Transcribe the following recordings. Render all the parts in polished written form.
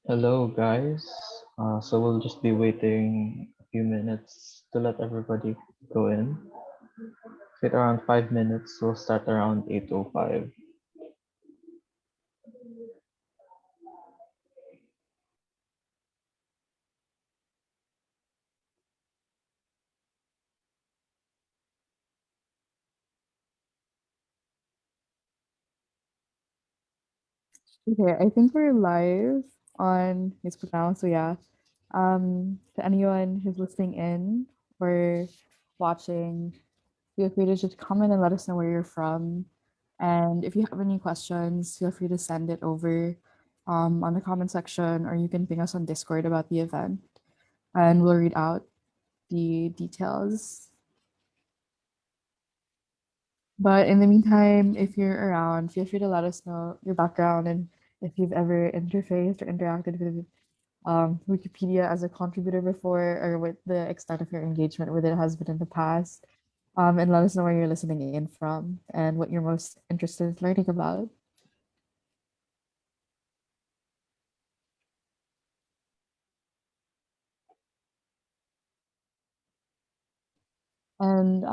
Hello, guys. So we'll just be waiting a few minutes to let everybody go in. Fit around 5 minutes. We'll start around 8:05. Okay, I think we're live on Facebook now. So yeah, to anyone who's listening in or watching, feel free to just comment and let us know where you're from. And if you have any questions, feel free to send it over on the comment section, or you can ping us on Discord about the event, and we'll read out the details. But in the meantime, if you're around, feel free to let us know your background and if you've ever interfaced or interacted with Wikipedia as a contributor before, or what the extent of your engagement with it has been in the past. And let us know where you're listening in from and what you're most interested in learning about. And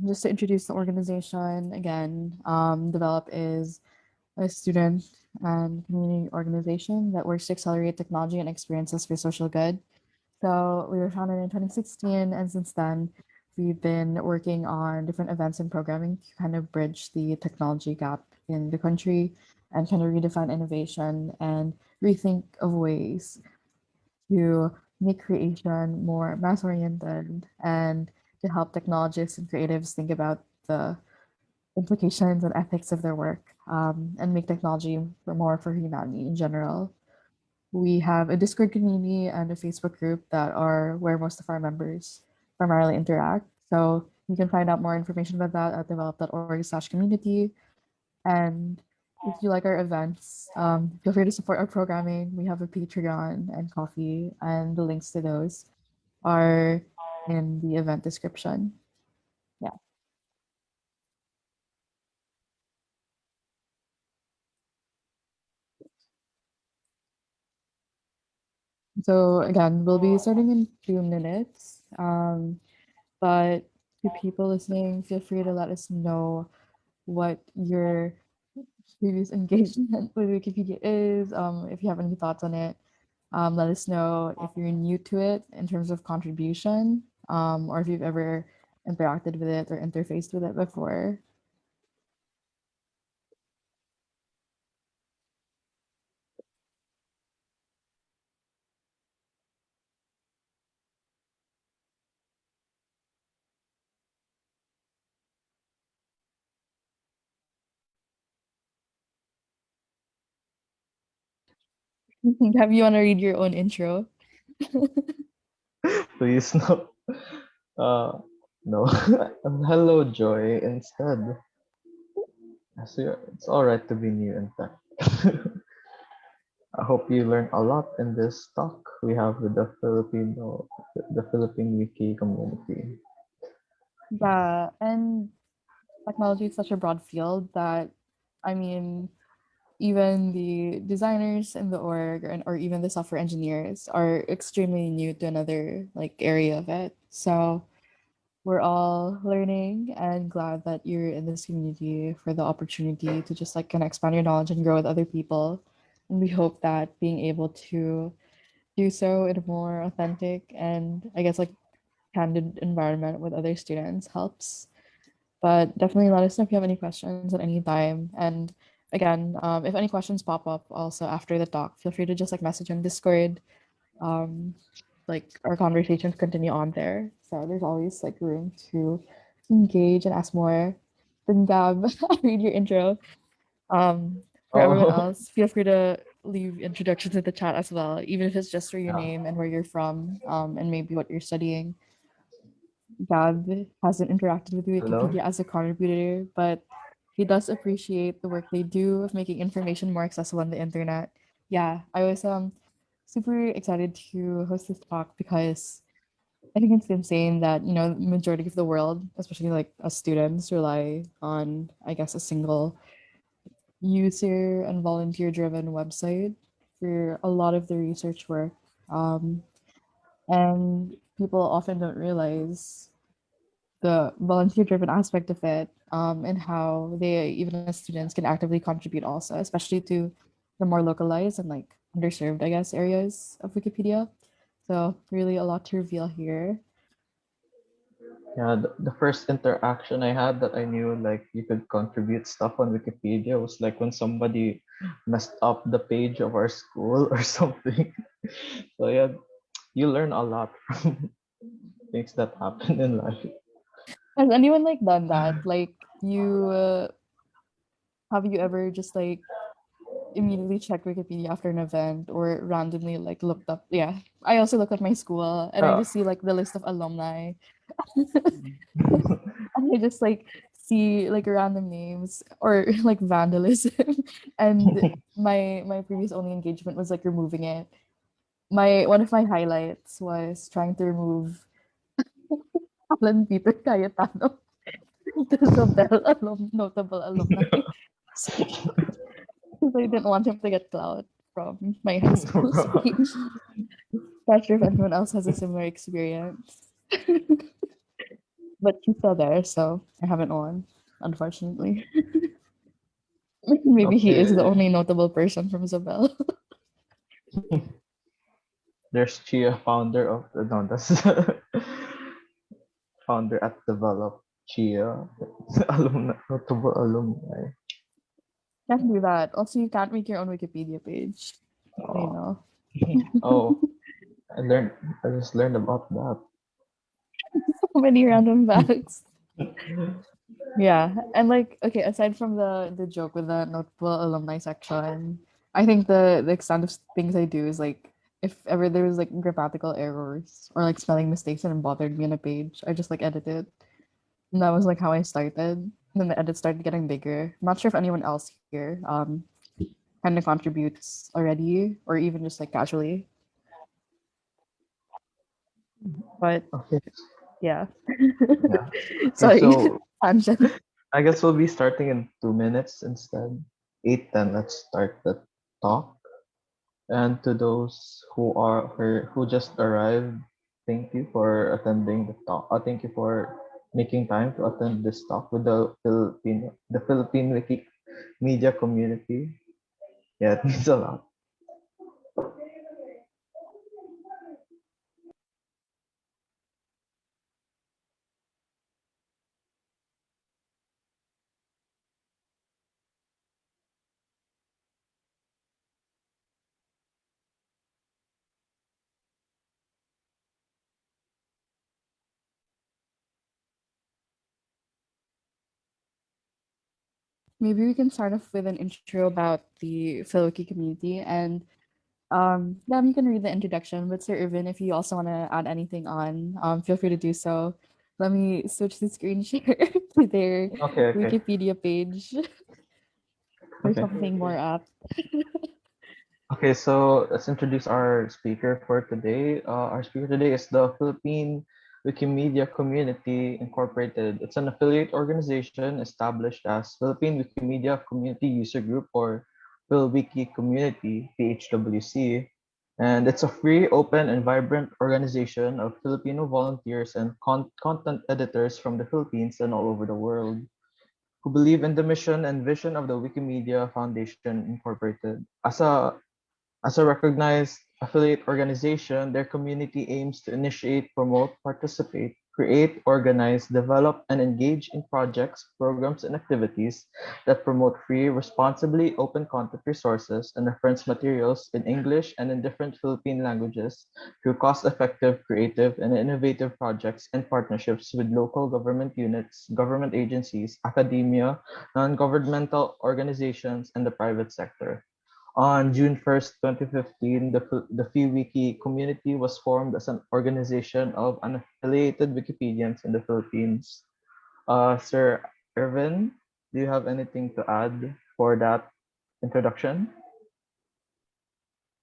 just to introduce the organization again, Develop is a student and community organization that works to accelerate technology and experiences for social good. So we were founded in 2016, and since then, we've been working on different events and programming to kind of bridge the technology gap in the country and kind of redefine innovation and rethink of ways to make creation more mass oriented and to help technologists and creatives think about the implications and ethics of their work and make technology for humanity in general. We have a Discord community and a Facebook group that are where most of our members primarily interact. So you can find out more information about that at develop.org/community. And if you like our events, feel free to support our programming. We have a Patreon and Coffee, and the links to those are in the event description. Yeah. So again, we'll be starting in 2 minutes. But to people listening, feel free to let us know what your previous engagement with Wikipedia is. If you have any thoughts on it, let us know if you're new to it in terms of contribution, or if you've ever interacted with it or interfaced with it before. Have you want to read your own intro? Please, no. Uh, no. Hello, Joy, instead. So it's alright to be new, in fact. I hope you learn a lot in this talk we have with the Philippine Wiki community. Yeah, and technology is such a broad field that, I mean, even the designers in the org or even the software engineers are extremely new to another like area of it. So we're all learning and glad that you're in this community for the opportunity to just like kind of expand your knowledge and grow with other people. And we hope that being able to do so in a more authentic and I guess like candid environment with other students helps. But definitely let us know if you have any questions at any time. And again, if any questions pop up also after the talk, feel free to just like message on Discord. Um, like our conversations continue on there. So there's always like room to engage and ask more. Then Gab, read your intro. For everyone Oh, else, feel free to leave introductions in the chat as well, even if it's just for your yeah. name and where you're from, and maybe what you're studying. Gab hasn't interacted with Hello? Wikipedia as a contributor, but he does appreciate the work they do of making information more accessible on the internet. Yeah, I was super excited to host this talk because I think it's insane that, majority of the world, especially like us students, rely on, I guess, a single user and volunteer driven website for a lot of the research work. Um, and people often don't realize the volunteer-driven aspect of it, and how they, even as students, can actively contribute also, especially to the more localized and like underserved, I guess, areas of Wikipedia. So really a lot to reveal here. Yeah, the first interaction I had that I knew like you could contribute stuff on Wikipedia was like when somebody messed up the page of our school or something. So yeah, you learn a lot from things that happen in life. Has anyone like done that? Like you, have you ever just like immediately checked Wikipedia after an event or randomly like looked up? Yeah, I also look at my school and I Uh, just see like the list of alumni. And I just like see like random names or like vandalism. And my previous only engagement was like removing it. My one of my highlights was trying to remove Alan Peter Cayetano, the Zobel notable alumni. So, because I didn't want him to get clout from my high school's page. Not sure if anyone else has a similar experience. But he's still there, so I haven't won, unfortunately. Maybe he is the okay, only notable person from Isabel. there's Chia, founder of no, that's founder at Develop Chia, alumni, notable alumni. Can't do that. Also, you can't make your own Wikipedia page. You Oh, know, oh, I learned. I just learned about that. so many random facts. Yeah, and like okay, aside from the joke with the notable alumni section, I think the extent of things I do is like if ever there was like grammatical errors or like spelling mistakes and it bothered me on a page, I just like edit it. And that was like how I started. And then the edit started getting bigger. I'm not sure if anyone else here kind of contributes already or even just like casually. But Okay, yeah. yeah. Okay, Sorry, so tangent. I guess we'll be starting in 2 minutes instead. 8:10. Let's start the talk. And to those who just arrived, thank you for attending the talk. Thank you for making time to attend this talk with the Philippine Wikimedia community. Yeah, it means a lot. Maybe we can start off with an intro about the PhilWiki community and yeah, you can read the introduction, but Sir Irvin, if you also want to add anything on, feel free to do so. Let me switch the screen share to their Okay, okay, Wikipedia page for okay. something more up. Okay, so let's introduce our speaker for today. Our speaker today is the Philippine Wikimedia Community Incorporated. It's an affiliate organization established as Philippine Wikimedia Community User Group or PhilWiki Community, PHWC. And it's a free, open, and vibrant organization of Filipino volunteers and content editors from the Philippines and all over the world who believe in the mission and vision of the Wikimedia Foundation Incorporated. As a recognized affiliate organization, their community aims to initiate, promote, participate, create, organize, develop, and engage in projects, programs, and activities that promote free, responsibly open content resources and reference materials in English and in different Philippine languages through cost-effective, creative, and innovative projects and partnerships with local government units, government agencies, academia, non-governmental organizations, and the private sector. On June 1st, 2015, the PhilWiki community was formed as an organization of unaffiliated Wikipedians in the Philippines. Sir Irvin, do you have anything to add for that introduction?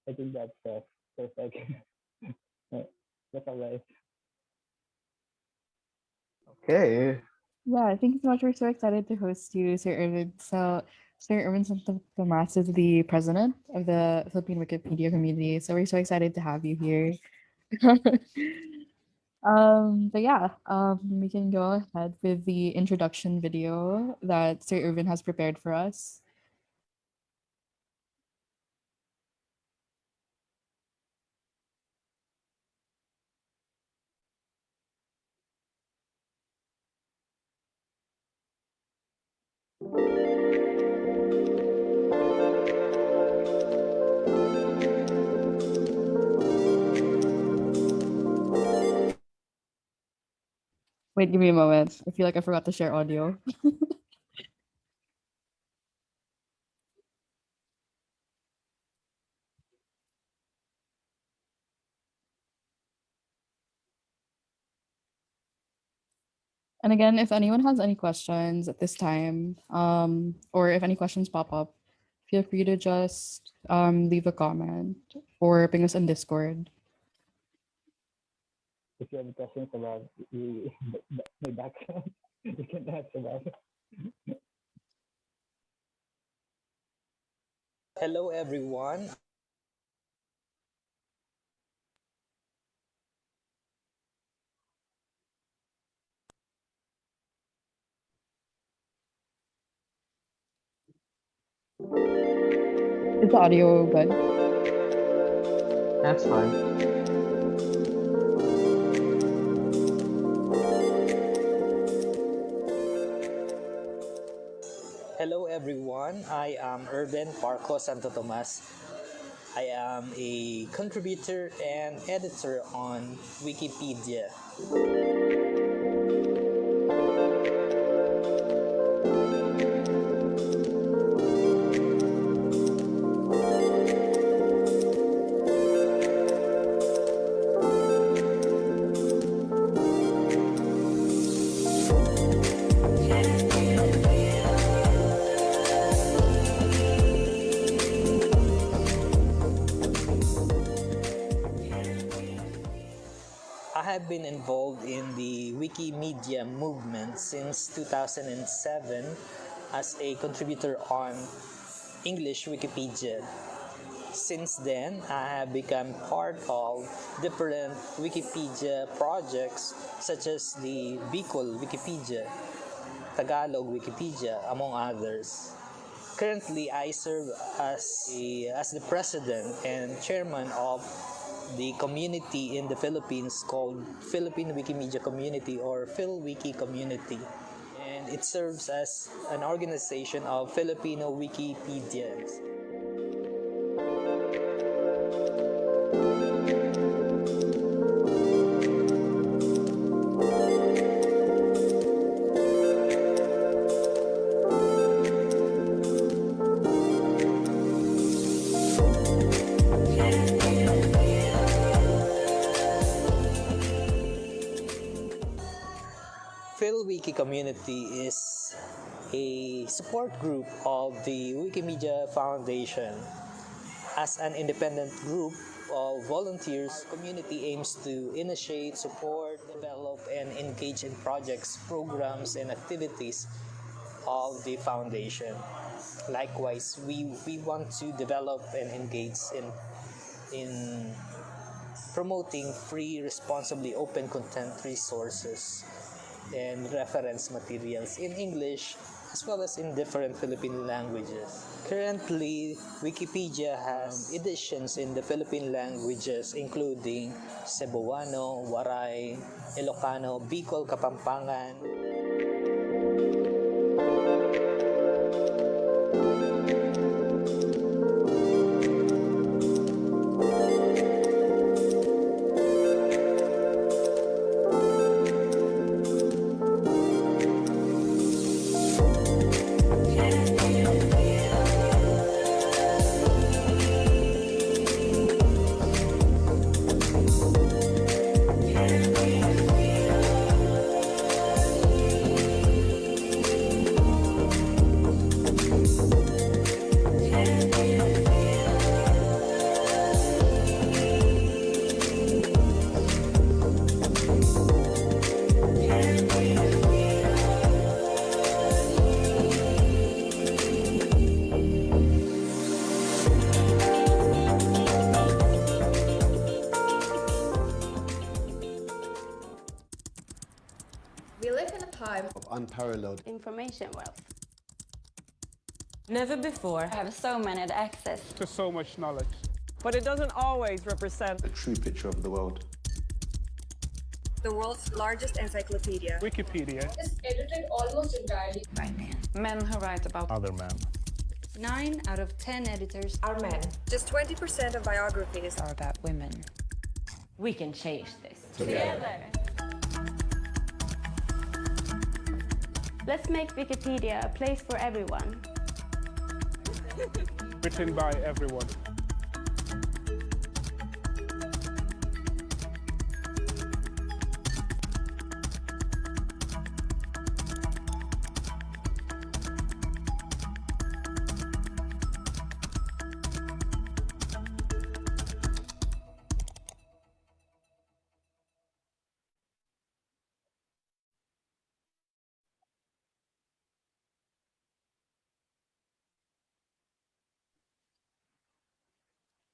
I think that's perfect. That's all right. Okay. Yeah, thank you so much. We're so excited to host you, Sir Irvin. So Sir Irvin Sto Tomas is the president of the Philippine Wikipedia Community. So we're so excited to have you here. But yeah, we can go ahead with the introduction video that Sir Irvin has prepared for us. Wait, give me a moment. I feel like I forgot to share audio. And again, if anyone has any questions at this time, or if any questions pop up, feel free to just leave a comment or ping us on Discord. If you have questions about my background, you can ask about it. Hello, everyone. Is the audio good? That's fine. Hello, everyone. I am Irvin Parco Santo Tomas. I am a contributor and editor on Wikipedia. I have been involved in the Wikimedia movement since 2007 as a contributor on English Wikipedia. Since then, I have become part of different Wikipedia projects such as the Bicol Wikipedia, Tagalog Wikipedia, among others. Currently, I serve as the president and chairman of the community in the Philippines called Philippine Wikimedia Community or PhilWiki Community. And it serves as an organization of Filipino Wikipedians. PhilWiki Community is a support group of the Wikimedia Foundation. As an independent group of volunteers, community aims to initiate, support, develop, and engage in projects, programs, and activities of the foundation. Likewise, we want to develop and engage in promoting free, responsibly open content resources and reference materials in English as well as in different Philippine languages. Currently, Wikipedia has editions in the Philippine languages including Cebuano, Waray, Ilocano, Bicol, Kapampangan. We live in a time of unparalleled information wealth. Never before Have so many access to so much knowledge. But it doesn't always represent a true picture of the world. The world's largest encyclopedia. Wikipedia is edited almost entirely by men. Men who write about other men. 9 out of 10 editors Are men. Just 20% of biographies are about women. We can change this. Together. Let's make Wikipedia a place for everyone. Written by everyone.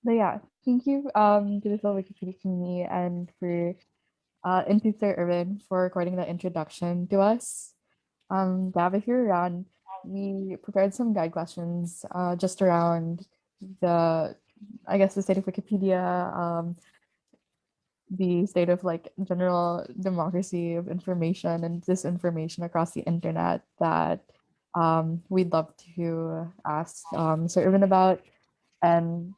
But yeah, thank you to the Phil Wikipedia community and to Sir Irvin for recording the introduction to us. Gab, if you're around, we prepared some guide questions just around the, I guess, the state of Wikipedia, the state of like general democracy of information and disinformation across the internet that we'd love to ask Sir Irvin about. And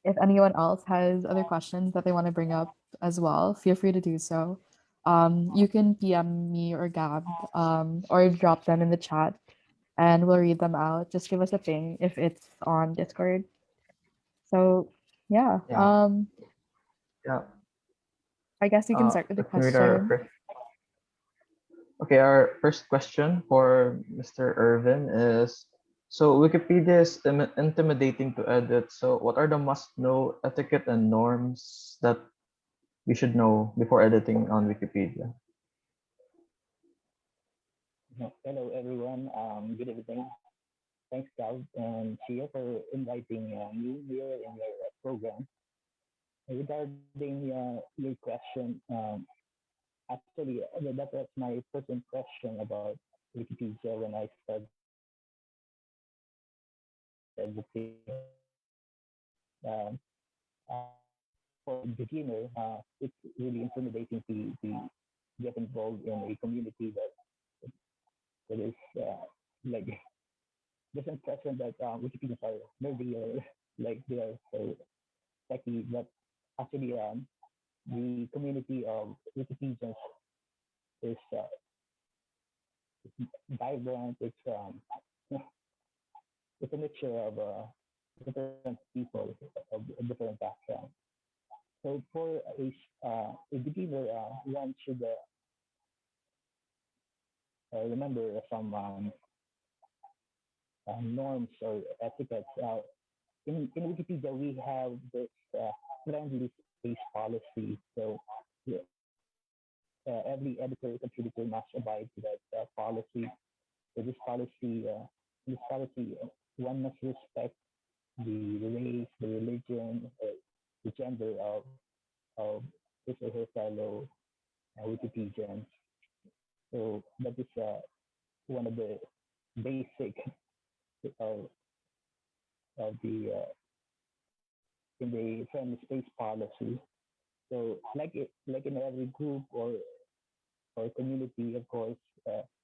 if anyone else has other questions that they want to bring up as well, feel free to do so. You can PM me or Gab or drop them in the chat and we'll read them out. Just give us a ping if it's on Discord. So yeah, Yeah. Yeah. I guess you can start with the Let me read our question. first. Okay, our first question for Mr. Irvin is, so Wikipedia is intimidating to edit. So what are the must-know etiquette and norms that we should know before editing on Wikipedia? Hello, everyone. Good evening. Thanks, Cal and Chia, for inviting me here in your program. Regarding your question, actually, that was my first impression about Wikipedia when I started editing. Um, uh, for a beginner, it's really intimidating to get involved in a community that is like this impression that Wikipedians are nerdy or like they are so techy, but actually the community of Wikipedians is vibrant. It's a mixture of different people of different backgrounds. So for a beginner, one should remember some norms or etiquettes. In Wikipedia, we have this friendly space policy. So every editor contributor must abide to that policy. So this policy, one must respect the race, the religion, the gender of his or her fellow Wikipedians. So that is one of the basic of the in the friendly space policy. So like in every group or community, of course,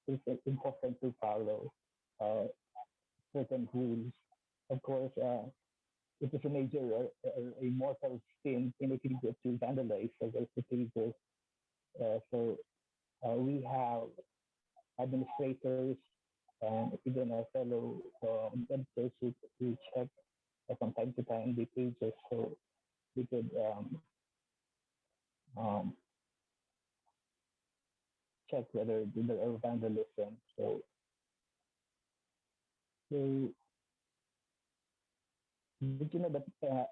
it's important to follow uh, certain rules. Of course, it is a major a mortal sin in Wikipedia to vandalize the pages. So we have administrators and even our fellow editors who check from time to time the pages so we could um, check whether there are vandalism. So did you know that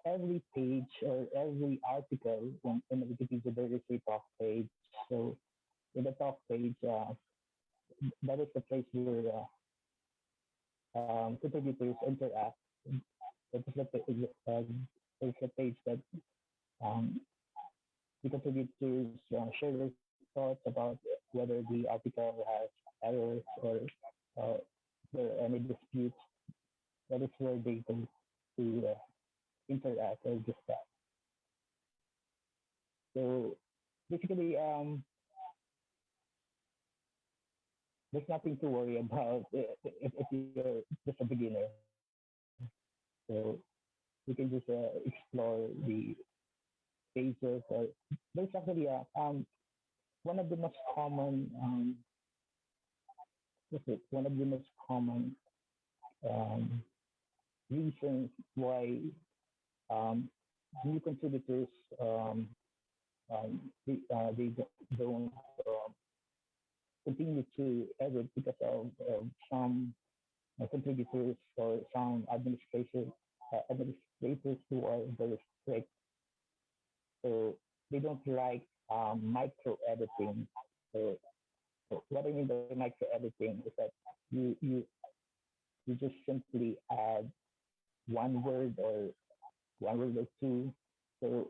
every page or every article in Wikipedia there is a talk page? So in the talk page, that is the place where contributors interact. That is the page that um, the contributors share their thoughts about whether the article has errors or there are any disputes. That is where they go to interact or discuss. So basically, there's nothing to worry about if you're just a beginner. So you can just explore the pages. Or there's actually one of the most common one of the most common um, reasons why um, new contributors don't continue to edit because of some contributors or some administrators who are very strict. So they don't like micro editing. So, so what I mean by micro editing is that you you you just simply add one word or two. So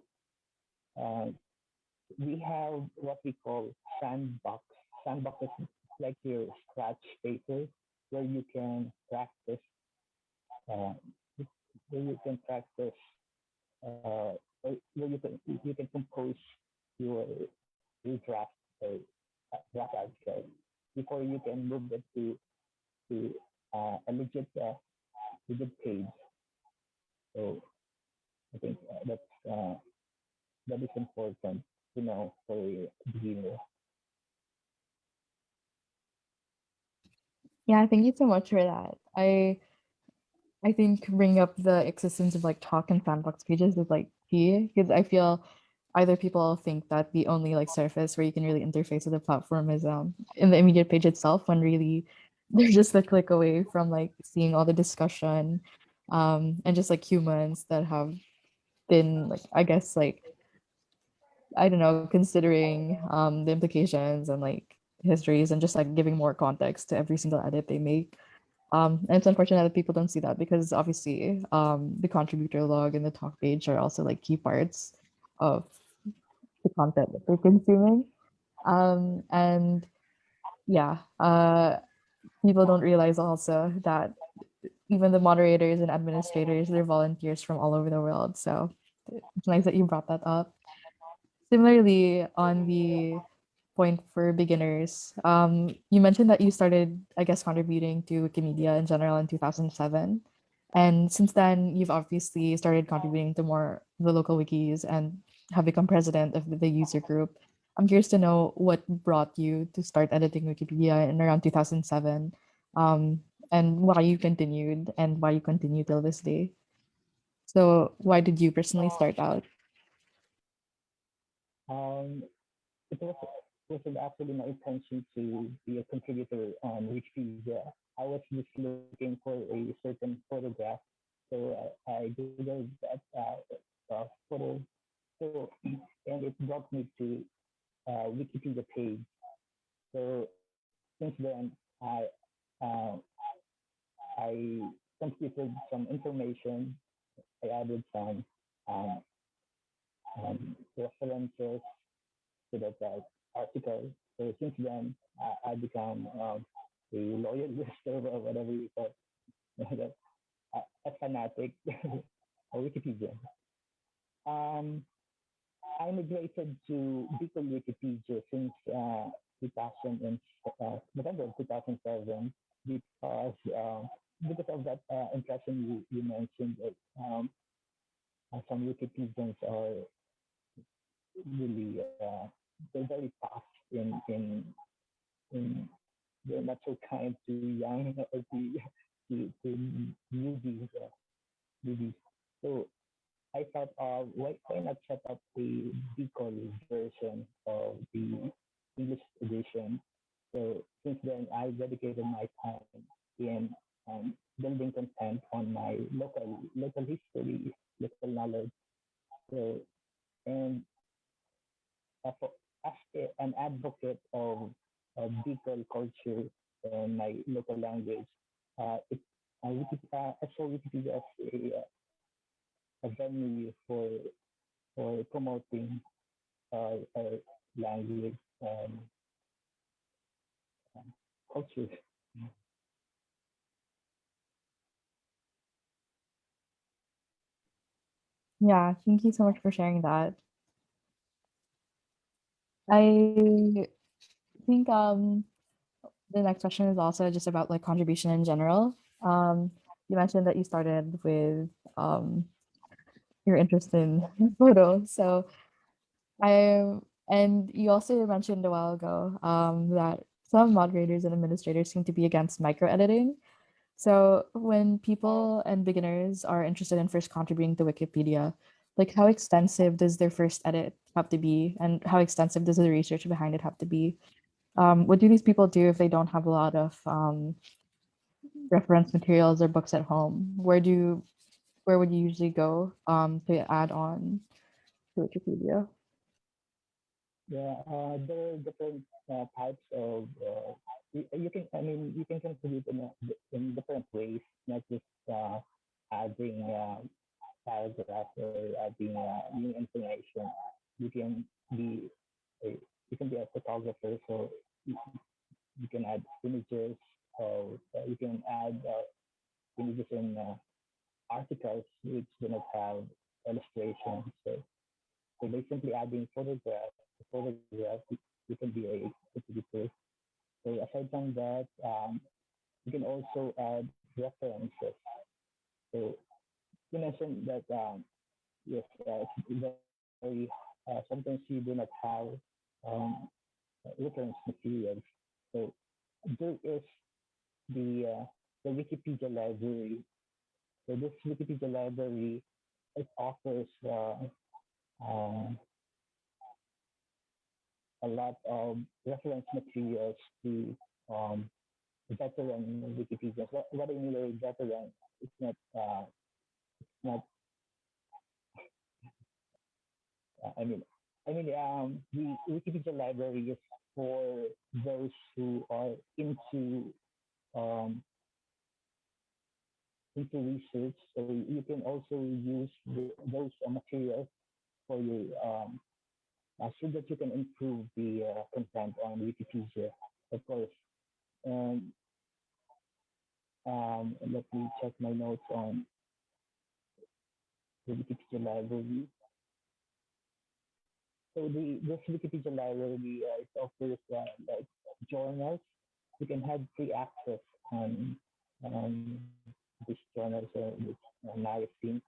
uh, we have what we call sandbox. Sandbox is like your scratch spaces where you can practice, uh, where you can practice, where you can compose your draft or draft article before you can move it to a legit page. So I think that is important to know for a beginner. Yeah, thank you so much for that. I think bringing up the existence of like talk and sandbox pages is like key because I feel either people think that the only like surface where you can really interface with the platform is in the immediate page itself when really they're just a click away from like seeing all the discussion and just like humans that have been like I guess like I don't know considering the implications and like histories and just like giving more context to every single edit they make. And it's unfortunate that people don't see that because obviously the contributor log and the talk page are also like key parts of the content that they're consuming. And yeah, people don't realize also that even the moderators and administrators, they're volunteers from all over the world. So it's nice that you brought that up. Similarly, on the point for beginners, you mentioned that you started, I guess, contributing to Wikimedia in general in 2007. And since then, you've obviously started contributing to more the local wikis and have become president of the user group. I'm curious to know what brought you to start editing Wikipedia in around 2007, and why you continued and why you continue till this day. So, why did you personally start out? Um, it wasn't actually my intention to be a contributor on Wikipedia. I was just looking for a certain photograph, so I googled that photo, so and it brought me to Wikipedia page. So since then, uh, I computed some information. I added some um, references to that article. So since then, I become a loyalist or whatever you call it, a fanatic, a Wikipedia. Um, I migrated to Beacon Wikipedia since 2000 and, November of 2007 because because of that impression you mentioned that some Wikipedians are really they're very tough in they're not so kind to young or to newbies. Newbies. So I thought, why not set up a decal version of the English edition? So since then, I dedicated my time in building content on my local history, local knowledge. So and as an advocate of decal culture and my local language, I saw Wikipedia as a venue for promoting our language. culture. Yeah, thank you so much for sharing that. I think the next question is also just about like contribution in general. You mentioned that you started with um your interest in photo. So I and you also mentioned a while ago that some moderators and administrators seem to be against micro editing. So when people and beginners are interested in first contributing to Wikipedia, like how extensive does their first edit have to be, and how extensive does the research behind it have to be? What do these people do if they don't have a lot of reference materials or books at home? Where would you usually go to add on to Wikipedia? Yeah, there are different types of. You can, I mean, you can contribute in different ways, not just adding paragraphs or adding new information. You can be a, you can be a photographer, so you, you can add images, or you can add images in articles which do not have illustrations. So by simply adding photographs, you can be a contributor. So aside from that, you can also add references. So you mentioned that yes, it's very sometimes you do not have um, reference materials. So there is the Wikipedia library. So this Wikipedia library, it offers um, a lot of reference materials to um, veteran Wikipedians. What I mean by veteran, it's not. I mean, the Wikipedia library is for those who are um, into research. So you can also use those materials for your so that you can improve the content on Wikipedia, of course. And let me check my notes on the Wikipedia library. So this Wikipedia library it offers like journals. You can have free access on these journals or this magazine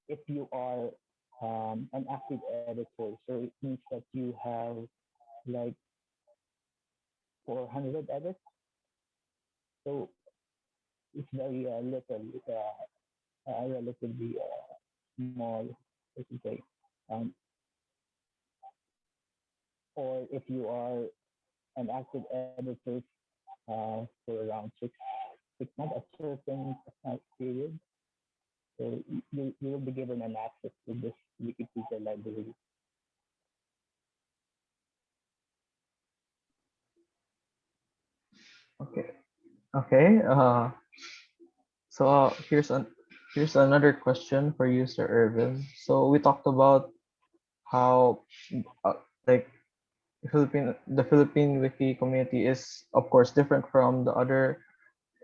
if you are an active editor. So it means that you have like 400 edits. So it's very little, relatively small, I should say. Um, or if you are an active editor for around 6 months, a certain period, so you will be given an access to this Wikipedia library. Okay. Okay. So here's another question for you, Sir Irvin. So we talked about how like the Philippine wiki community is of course different from the other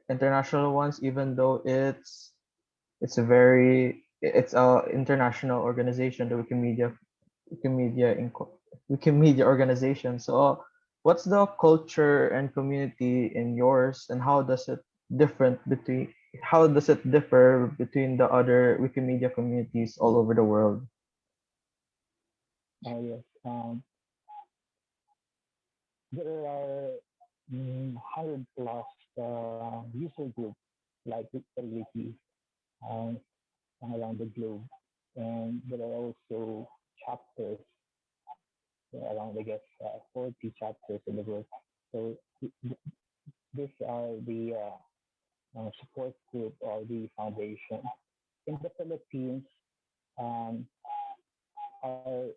international ones, even though it's a international organization, the Wikimedia organization. So what's the culture and community in yours, and how does it differ between the other Wikimedia communities all over the world? Yes. There are 100 plus user groups like PhilWiki um, around the globe, and there are also chapters around, I guess, 40 chapters in the world. So these are the support group or the foundation. In the Philippines, um, our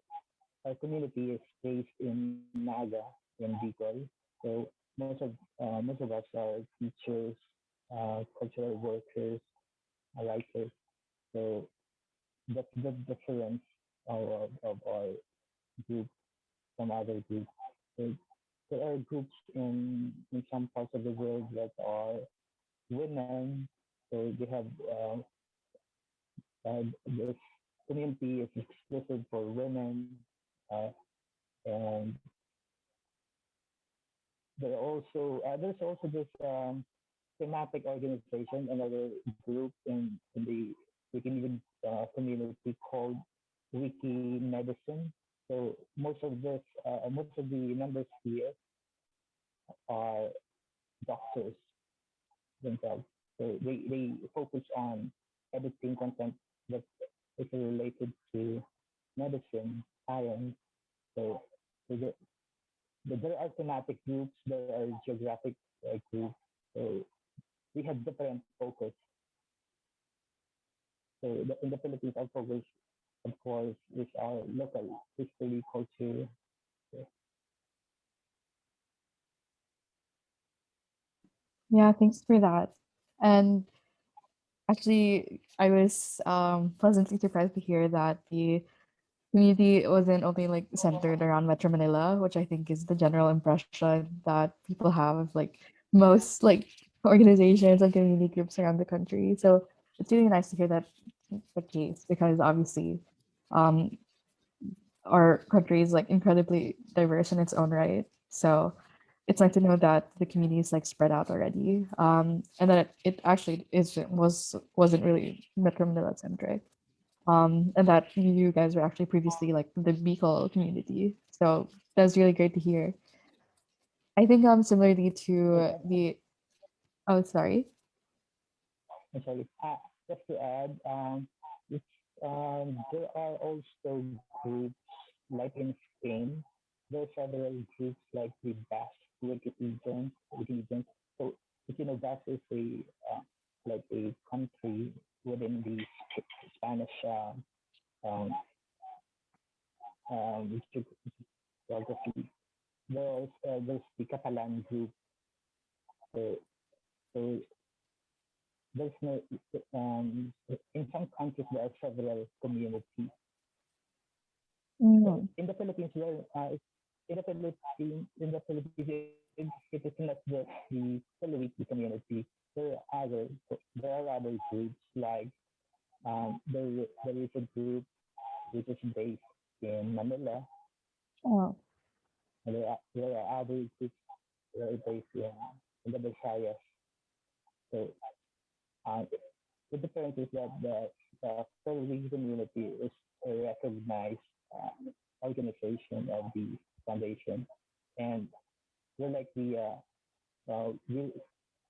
our community is based in Naga, in Bicol. So most of us are teachers, cultural workers, writers. So that's the difference of our group from other groups. So there are groups in some parts of the world that are women, so they have this community is exclusive for women, uh, and there's also this thematic organization, another group in the Wikimedian community called Wiki Medicine. So most of the members here are doctors themselves. So they focus on editing content that is related to medicine, science. So, so there are thematic groups, there are geographic groups. So we have different focus. So in the Philippines, our focus, of course, is our local history, culture. Yeah, thanks for that. And actually, I was pleasantly surprised to hear that the community wasn't only like centered around Metro Manila, which I think is the general impression that people have of like most like organizations and community groups around the country. So it's really nice to hear that the case because obviously um, our country is like incredibly diverse in its own right. So it's nice to know that the community is like spread out already, and that it actually wasn't really Metro Manila centric, and that you guys were actually previously like the Bicol community. So that's really great to hear. I think similarly And, to the oh sorry. I'm sorry. Just to add, it's, there are also groups like in Spain. There are several groups like the Basque Wikimedians. So, if you know, Basque is like a country within the Spanish um, geography. There's the Catalan group. So, so there's no in some countries there are several communities. So Mm. in the Philippines, it is not just the PhilWiki community. There are other groups like there is a group which is based in Manila. Oh. And there are other groups that are based in the Visayas. So uh, the difference is that the PhilWiki community is a recognized organization of the foundation, and we're like we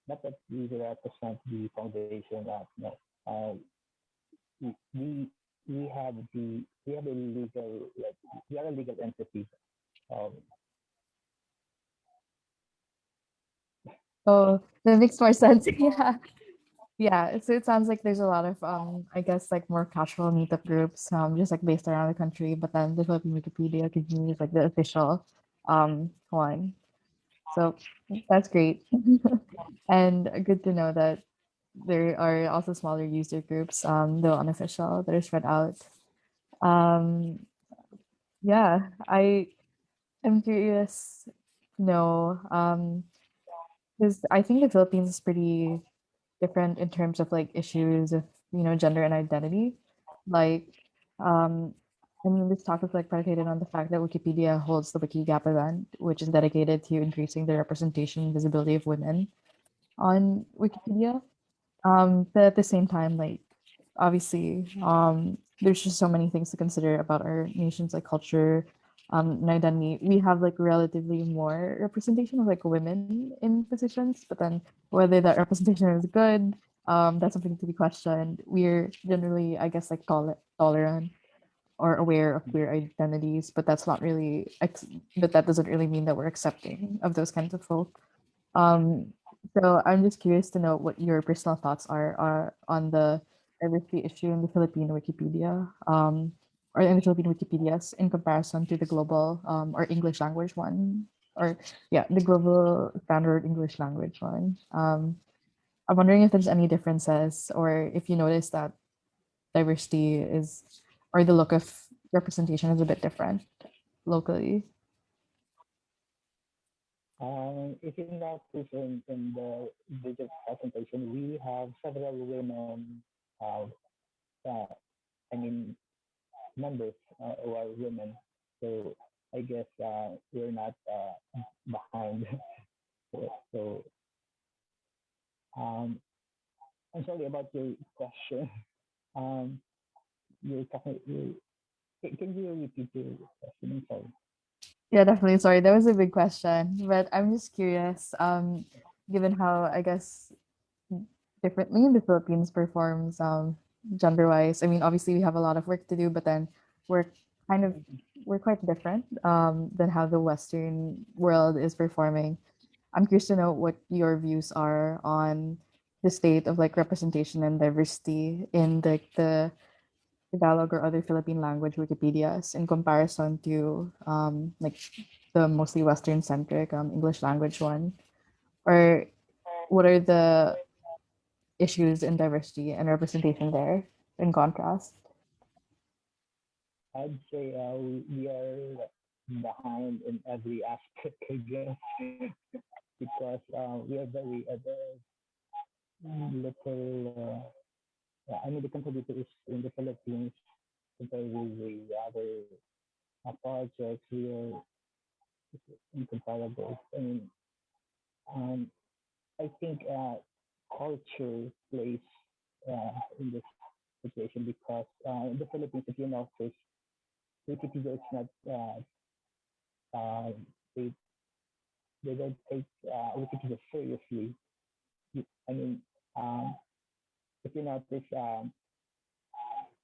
not that we represent the foundation. No, uh, we we have we have a legal like we are a legal entity. Um, Oh, that makes more sense. Yeah. Yeah, so it sounds like there's a lot of I guess like more casual meetup groups just like based around the country, but then the Philippine Wikipedia continues like the official one. So that's great. And good to know that there are also smaller user groups, though unofficial, that are spread out. Um, yeah, I am curious to know, because I think the Philippines is pretty different in terms of like issues of gender and identity. Like, um, I mean, this talk is like predicated on the fact that Wikipedia holds the WikiGap event, which is dedicated to increasing the representation and visibility of women on Wikipedia. But at the same time, like obviously, there's just so many things to consider about our nation's like culture, and identity. We have like relatively more representation of like women in positions, but then whether that representation is good, that's something to be questioned. We're generally, I guess, like tolerant or aware of queer identities, but that's not really, but that doesn't really mean that we're accepting of those kinds of folk. Um, so I'm just curious to know what your personal thoughts are on the diversity issue in the Filipino Wikipedia, or in the Philippine Wikipedias in comparison to the global or English language one, or yeah, the global standard English language one. I'm wondering if there's any differences or if you notice that diversity is or the look of representation is a bit different locally. If you notice in the video presentation, we have several women, uh, uh, I mean, members who are women. So I guess we're not behind. So um, I'm sorry about your question. Um, you're talking. Can you repeat your question? I'm sorry. Yeah, definitely. Sorry, that was a big question, but I'm just curious. Given how I guess differently the Philippines performs gender-wise. I mean, obviously we have a lot of work to do, but then we're kind of we're quite different than how the Western world is performing. I'm curious to know what your views are on the state of like representation and diversity in the Tagalog or other Philippine language Wikipedias in comparison to like the mostly Western centric English language one, or what are the issues in diversity and representation there in contrast? I'd say we are behind in every aspect, I guess, because we are very little. I mean, the contributors in the Philippines compared with the other projects, we are incomparable. I mean, um, I think culture plays in this situation because in the Philippines, if you notice, Wikipedia is not uh, they they don't take Wikipedia seriously. I mean, um, if you notice,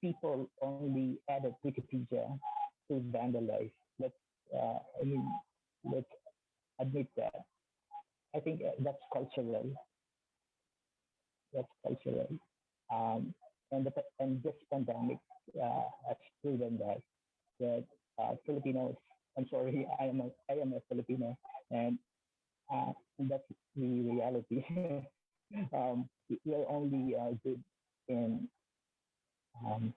people only edit Wikipedia to vandalize. I mean, let's admit that. I think that's cultural. That's cultural. Um, and this pandemic has proven that Filipinos. I'm sorry, I am a Filipino, and that's the reality. We're only good in um,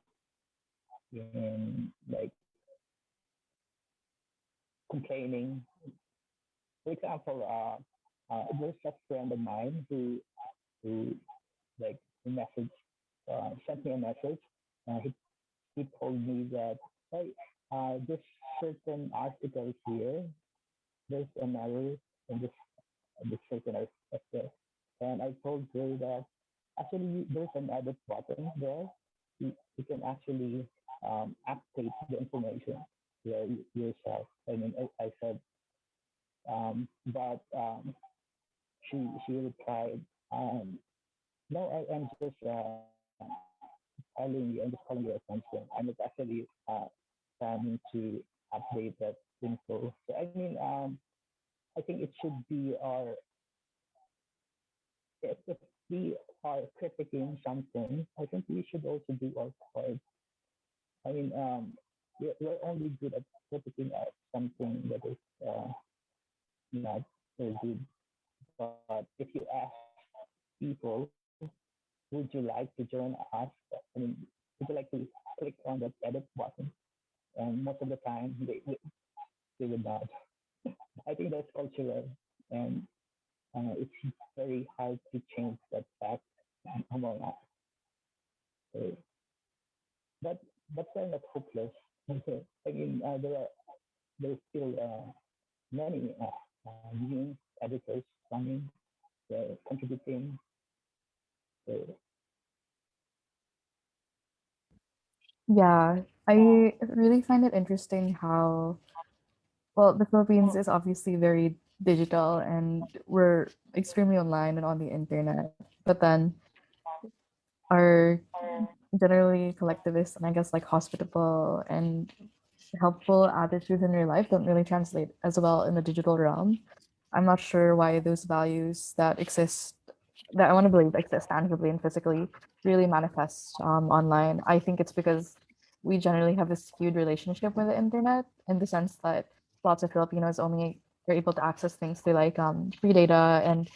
like complaining. For example, there's a friend of mine who like message sent me a message. He told me that hey, this certain article here, there's an error in this certain article, and I told her that actually there's an edit button there. You can actually update the information yourself. I mean, I said, but she replied, no, I'm just calling you. I'm just calling your attention. I'm not actually planning to update that info. So I mean, I think it should be our if we are critiquing something, I think we should also do our part. I mean, we're only good at critiquing something that is not so good. But if you ask people, would you like to join us? I mean, would you like to click on that edit button? And most of the time, they would not. I think that's cultural, and it's very hard to change that fact among us. So, but but we're not hopeless. I mean, there's still many new editors coming, contributing. So Yeah, I really find it interesting how, well, the Philippines is obviously very digital and we're extremely online and on the internet, but then are generally collectivist and I guess like hospitable and helpful attitudes in your life don't really translate as well in the digital realm. I'm not sure why those values that exist, that I want to believe exist tangibly and physically, really manifest online. I think it's because we generally have a skewed relationship with the internet in the sense that lots of Filipinos only are able to access things through like free data and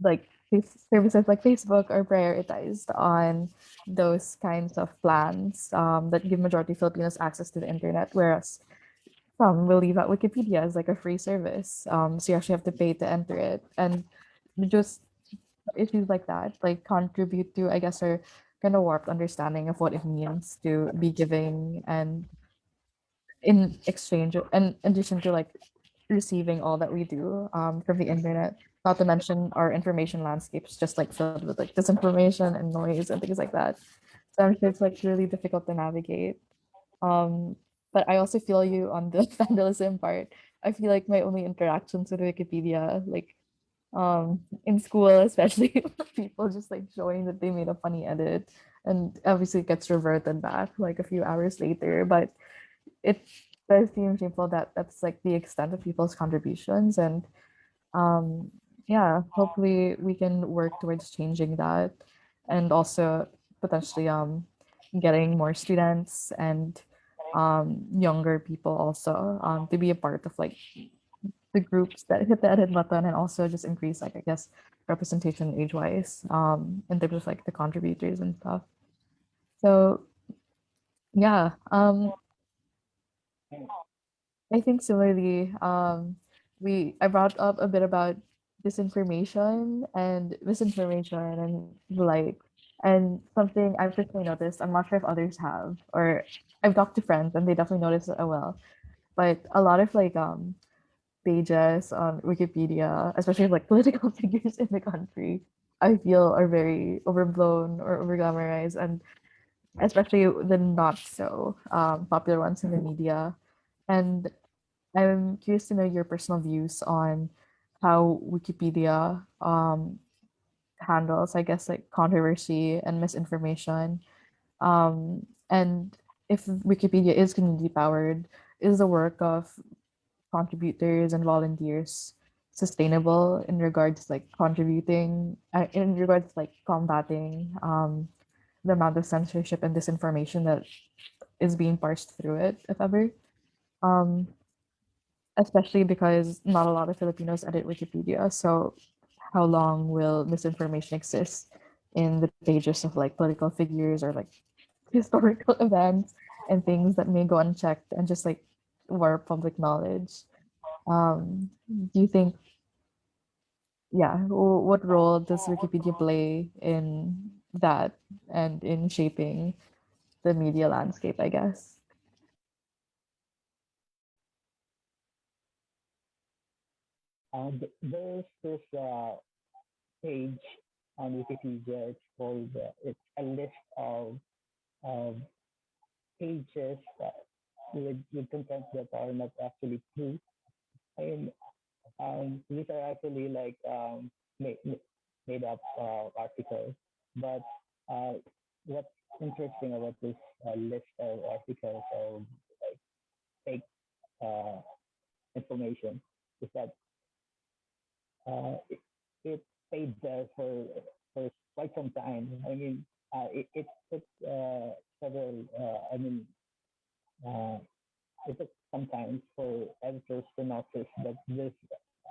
like services like Facebook are prioritized on those kinds of plans that give majority Filipinos access to the internet, whereas some believe that Wikipedia is like a free service. So you actually have to pay to enter it. And just issues like that, like contribute to, I guess, our kind of warped understanding of what it means to be giving and in exchange and in addition to like receiving all that we do from the internet, not to mention our information landscapes just like filled with like disinformation and noise and things like that. So I'm sure it's like really difficult to navigate. um but I also feel you on the vandalism part. I feel like my only interactions with Wikipedia, like in school especially, people just like showing that they made a funny edit, and obviously it gets reverted back like a few hours later. But it does seem shameful that that's like the extent of people's contributions. And um yeah, hopefully we can work towards changing that, and also potentially getting more students and younger people also to be a part of like the groups that hit the edit button, and also just increase like, I guess, representation age wise in terms of like the contributors and stuff. So yeah, I think similarly, I brought up a bit about disinformation and misinformation and the like, and something I've personally noticed. I'm not sure if others have, or I've talked to friends and they definitely noticed it as well. But a lot of like pages on Wikipedia, especially like political figures in the country, I feel are very overblown or overglamorized, and especially the not so popular ones in the media. And I'm curious to know your personal views on how Wikipedia handles, I guess, like controversy and misinformation. And if Wikipedia is community powered, is the work of contributors and volunteers sustainable in regards to like contributing, in regards to like combating the amount of censorship and disinformation that is being parsed through it, if ever? Um, Especially because not a lot of Filipinos edit Wikipedia. So, how long will misinformation exist in the pages of like political figures or like historical events and things that may go unchecked and just like warp public knowledge? Do you think, yeah, what role does Wikipedia play in that and in shaping the media landscape, I guess? There's this page on Wikipedia. It's called it's a list of pages with content that are not actually true. And these are actually like made up articles. But uh, what's interesting about this list of articles of like fake uh, information is that it stayed there for quite some time. I mean, it took several. Uh, it took some time for editors to notice that these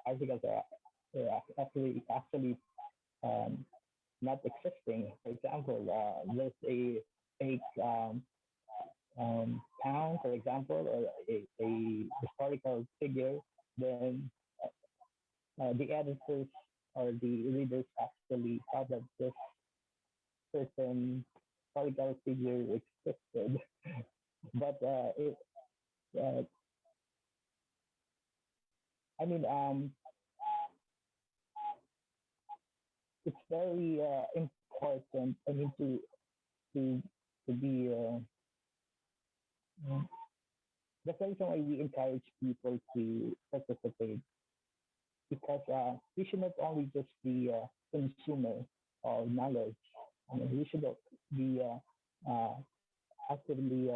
articles are actually um, not existing. For example, there's a fake town, for example, or a historical figure. Then the editors or the readers actually thought that this certain historical figure existed, but uh, I mean, it's very important. I mean, to to be that's the reason why we encourage people to participate because we should not only just be a consumer of knowledge. I mean, we should be actively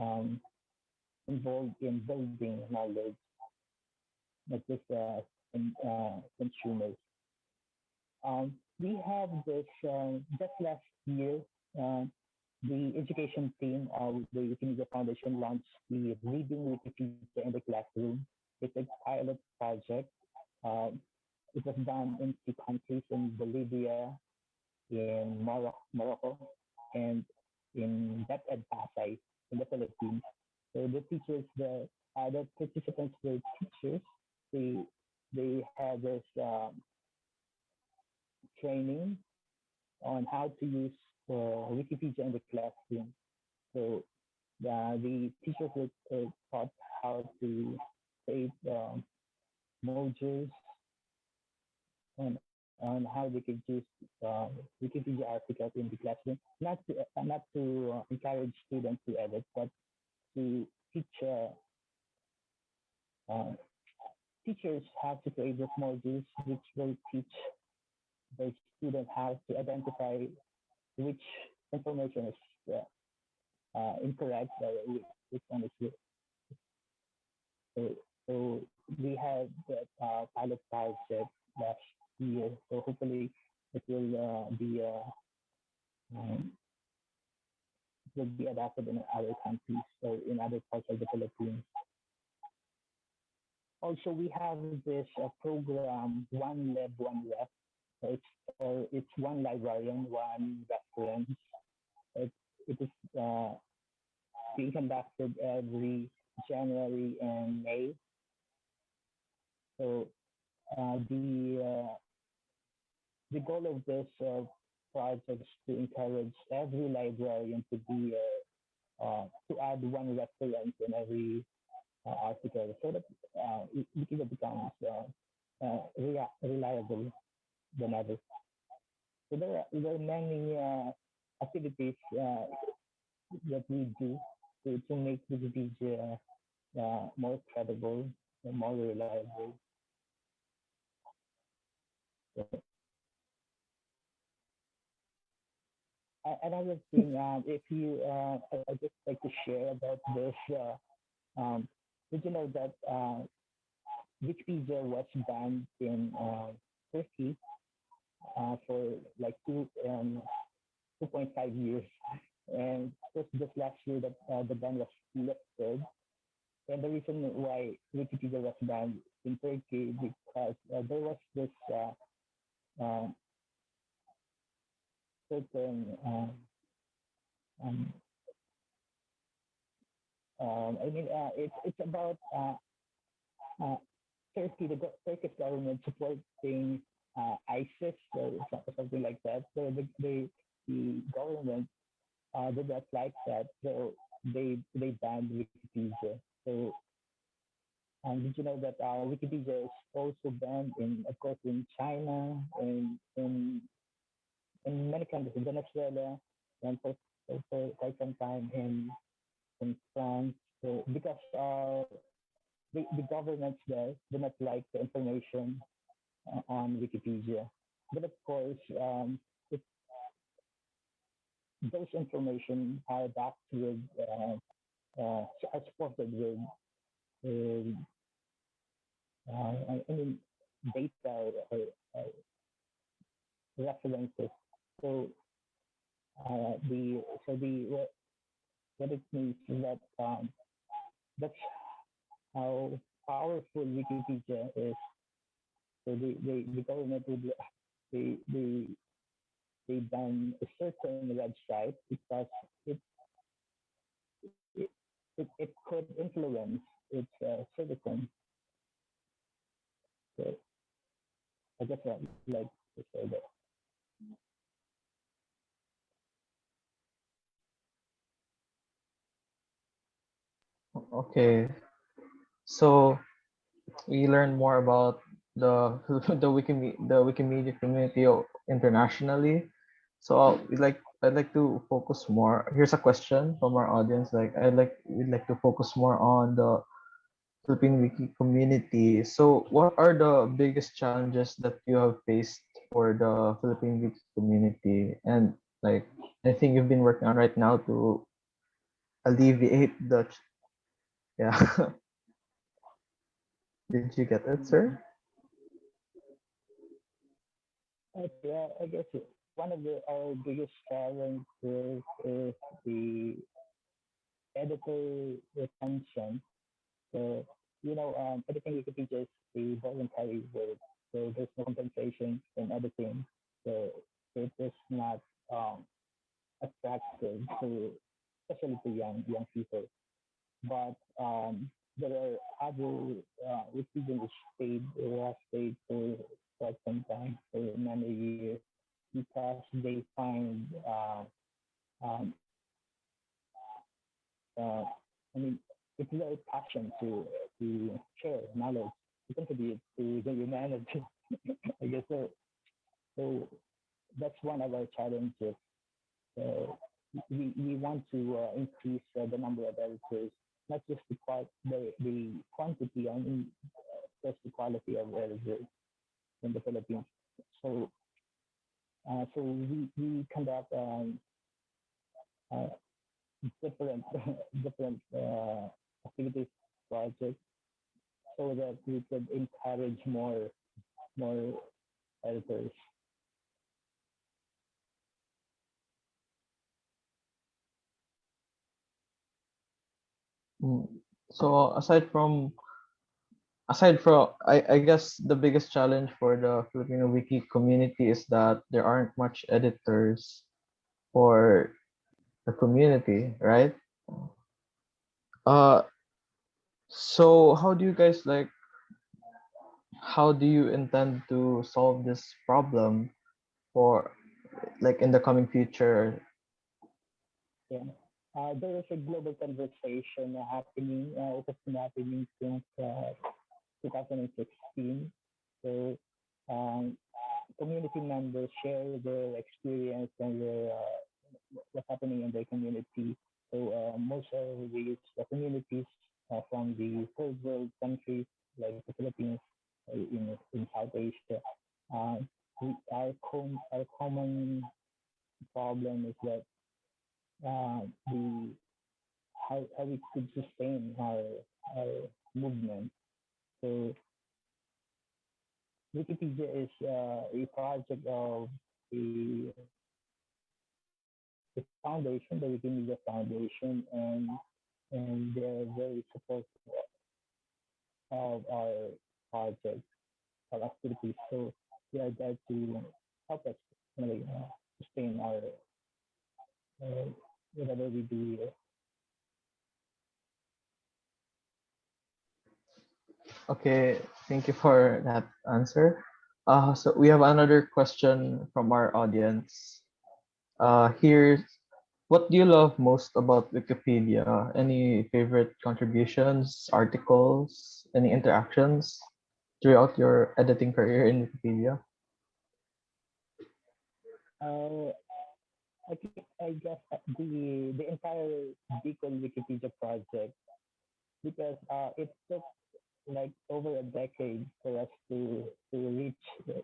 um, involved in building knowledge, not just consumers. We have this just last year. Uh, the education team of the Wikimedia Foundation launched the Reading Wikipedia in the Classroom. It's a pilot project. Uh, it was done in 2 countries in Bolivia, in Morocco, and in Deped Pasay in the Philippines. So the teachers there the participants were teachers. They they had this training on how to use Wikipedia in the classroom. So the teachers were taught how to create modules on how they could use Wikipedia articles in the classroom, not to encourage students to edit, but to teach uh, teachers how to create those modules, which will teach the student how to identify which information is incorrect or which one is good. So we had that pilot project last year. So hopefully it will um, it will be adapted in other countries or in other parts of the Philippines. Also, we have this program, One Lab, One Ref. So it's one librarian, one reference. It, it is being conducted every January and May. So the goal of this project is to encourage every librarian to add one reference in every article, so that Wikipedia becomes reliable than ever. So there are many activities that we do to make Wikipedia more credible and more reliable. So, another thing, if you, I just like to share about this. Did you know that Wikipedia was banned in Turkey for like 2.5 years, and just last year that the ban was lifted. And the reason why Wikipedia was banned in Turkey because there was this uh, certain um, I mean it's about uh, Turkey, the Turkish government supporting ISIS or something like that. So the government did not like that, so they banned Wikipedia. So did you know that Wikipedia is also banned in, of course, in China and in many countries, in Venezuela, and for quite some time in France. So because the governments there do not like the information on Wikipedia. But of course, if those information are backed with, are supported with I mean, data or references. So what it means is that that's how powerful Wikipedia is. So the government would they they they ban a certain website because it it could influence its citizens. So I just like to say that. Okay, so we learned more about the the Wikimedia community internationally. So I'd like to focus more. Here's a question from our audience. We'd like to focus more on the Philippine Wiki community. So what are the biggest challenges that you have faced for the Philippine Wiki community, and like anything you've been working on right now to alleviate yeah. Did you get it, sir? Yeah, I guess one of our biggest challenges is the editor retention. So, editing Wikipedia is a voluntary work, so there's no compensation in editing. So it is not attractive to, especially to young people. But there are student has stayed for quite some time, for many years, because they find um, uh, I mean, it's their passion to share knowledge, to contribute to the humanity. I guess so. So that's one of our challenges. So we want to increase the number of editors, not just the quantity, I mean, just the quality of editors in the Philippines. So we conduct uh, different different activities, projects, so that we could encourage more editors. Mm. So aside from I guess the biggest challenge for the Filipino wiki community is that there aren't much editors for the community, right? Uh, so how do you intend to solve this problem for like in the coming future? Yeah. There is a global conversation happening. It has been happening since 2016. So um, community members share their experience and what's happening in their community. So most of these communities from the third world countries like the Philippines, in South Asia, uh, our common problem is that the how we could sustain our movement. So Wikipedia is a project of the the foundation, the Wikimedia Foundation, and they're very supportive of our project, our activities. So they are there to help us really, sustain our uh, whatever we do here. Okay, thank you for that answer. So we have another question from our audience. Here's what do you love most about Wikipedia? Any favorite contributions, articles, any interactions throughout your editing career in Wikipedia? Uh, I guess the entire Beacon Wikipedia project, because it took like over a decade for us to reach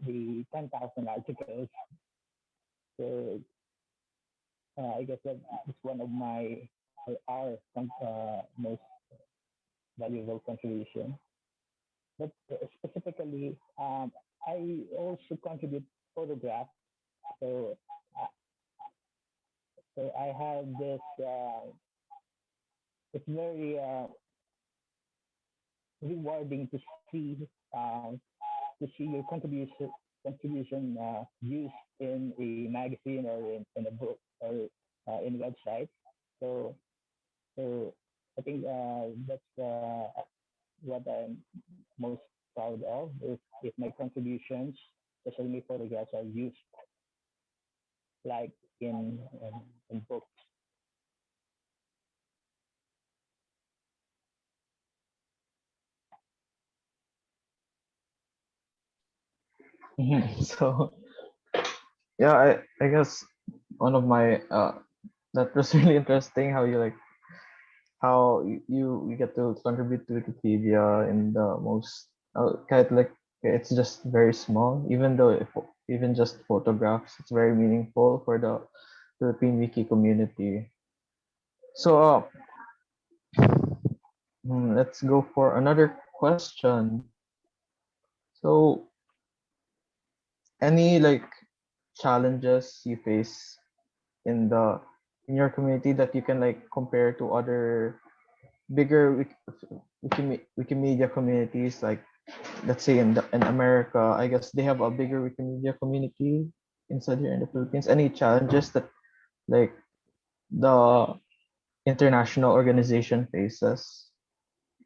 the 10,000 articles. So I guess that is one of our most valuable contribution. But specifically, I also contribute photographs. So uh, so I have this. It's very rewarding see um, to see your contribution used in a magazine or in a book or in a website. So so I think that's what I'm most proud of, if my contributions, especially my photographs, are used like in books. So yeah, I guess one of my that was really interesting how you like how you get to contribute to Wikipedia in the most kind of like it's just very small, even though if, even just photographs, it's very meaningful for the Philippine wiki community. So let's go for another question. So any like challenges you face in the in your community that you can like compare to other bigger Wikimedia communities, like let's say in America, I guess they have a bigger Wikimedia community inside here in the Philippines. Any challenges that like the international organization faces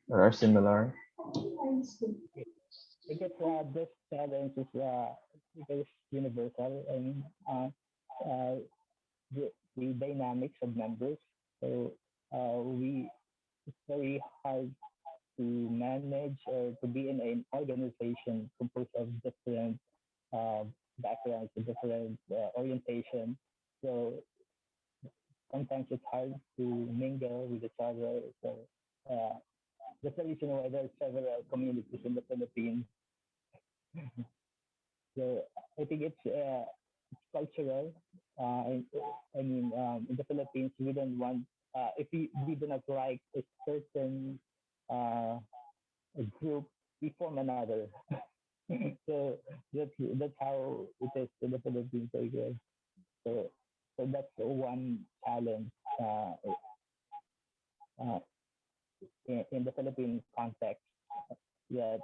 that are similar? I guess this challenge is universal. I mean, uh, the dynamics of members. So we it's very hard to manage or to be in an organization composed of different uh, backgrounds, different orientation. So sometimes it's hard to mingle with each other. So uh, that's the reason why there are several communities in the Philippines. So I think it's cultural. I mean, in the Philippines, we don't want if we do not like a certain uh, a group, we form another. So that's how it is in the Philippines, I guess. So so that's one challenge uh, in the Philippine context that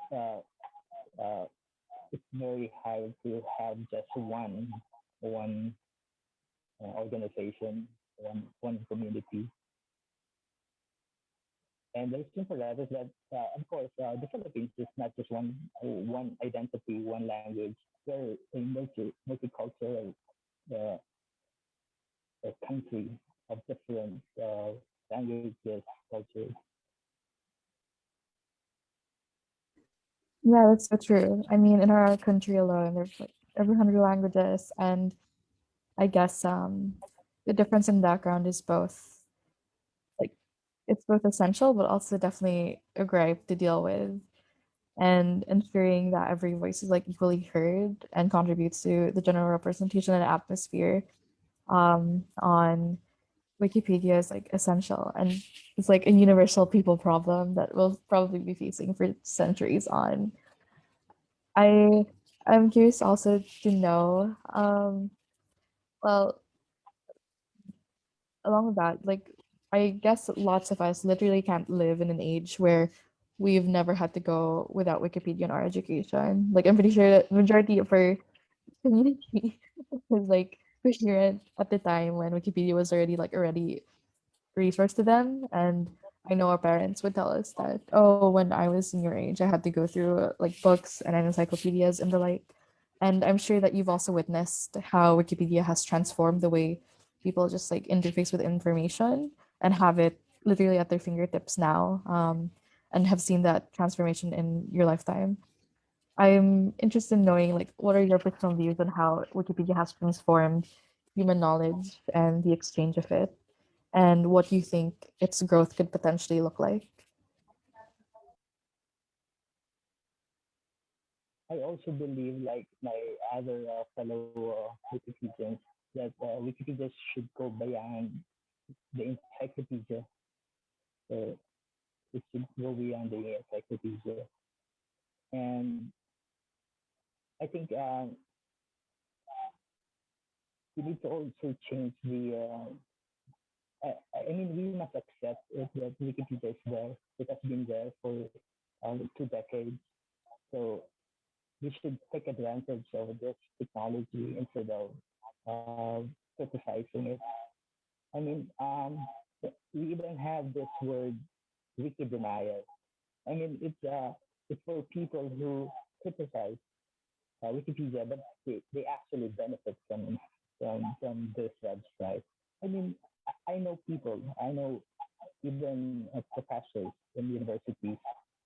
it's very hard to have just one organization, one community. And the reason for that is that, of course, the Philippines is not just one identity, one language. We're a multicultural uh, country of different languages, cultures. Yeah, that's so true. I mean, in our country alone, there's like over 100 languages, and I guess the difference in background is both like it's both essential, but also definitely a gripe to deal with. And ensuring that every voice is like equally heard and contributes to the general representation and atmosphere on Wikipedia is like essential, and it's like a universal people problem that we'll probably be facing for centuries on. I I'm curious also to know, well, along with that, like I guess lots of us literally can't live in an age where we've never had to go without Wikipedia in our education. Like I'm pretty sure that majority of our community was like coherent at the time when Wikipedia was already resource to them. And I know our parents would tell us that, oh, when I was in your age, I had to go through like books and encyclopedias and the like. And I'm sure that you've also witnessed how Wikipedia has transformed the way people just like interface with information and have it literally at their fingertips now, and have seen that transformation in your lifetime. I'm interested in knowing like what are your personal views on how Wikipedia has transformed human knowledge and the exchange of it, and what you think its growth could potentially look like. I also believe, like my other fellow Wikipedians, that Wikipedia should go beyond the encyclopedia. So it should go beyond the encyclopedia. And I think we need to also change the. I mean, we must accept it that Wikipedia is there. It has been there for 2 decades. So we should take advantage of this technology instead of criticizing it. I mean, we even have this word wiki denial. I mean, it's for people who criticize Wikipedia, but they actually benefit from this website. I mean, I know people, I know even professors in universities,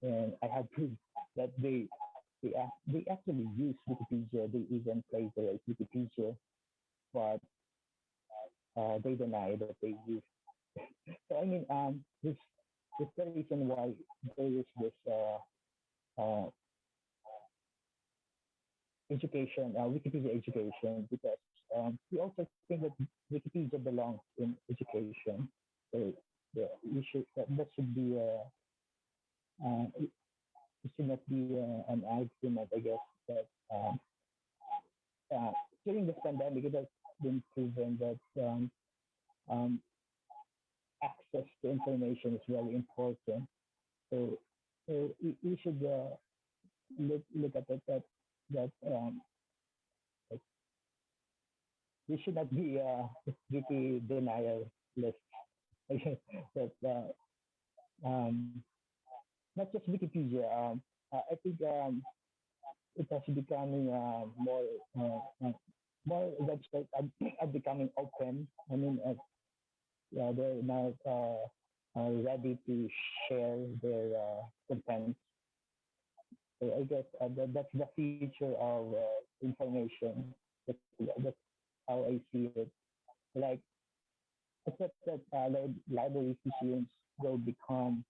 and I have proof that they actually use Wikipedia. They even plagiarize Wikipedia, but they deny that they use. So I mean, this the reason why there is this education, Wikipedia education, because we also think that Wikipedia belongs in education. So yeah, that should be it should not be an argument, I guess, that uh, during this pandemic, it has been proven that um, access to information is very important. So, we should look at it that like, we should not be wiki denial list. that not just Wikipedia. I think it has becoming more websites are becoming open. I mean, yeah, they're now ready to share their content. So I guess that's the future of information. That's how I see it. Like, except that libraries, museums will become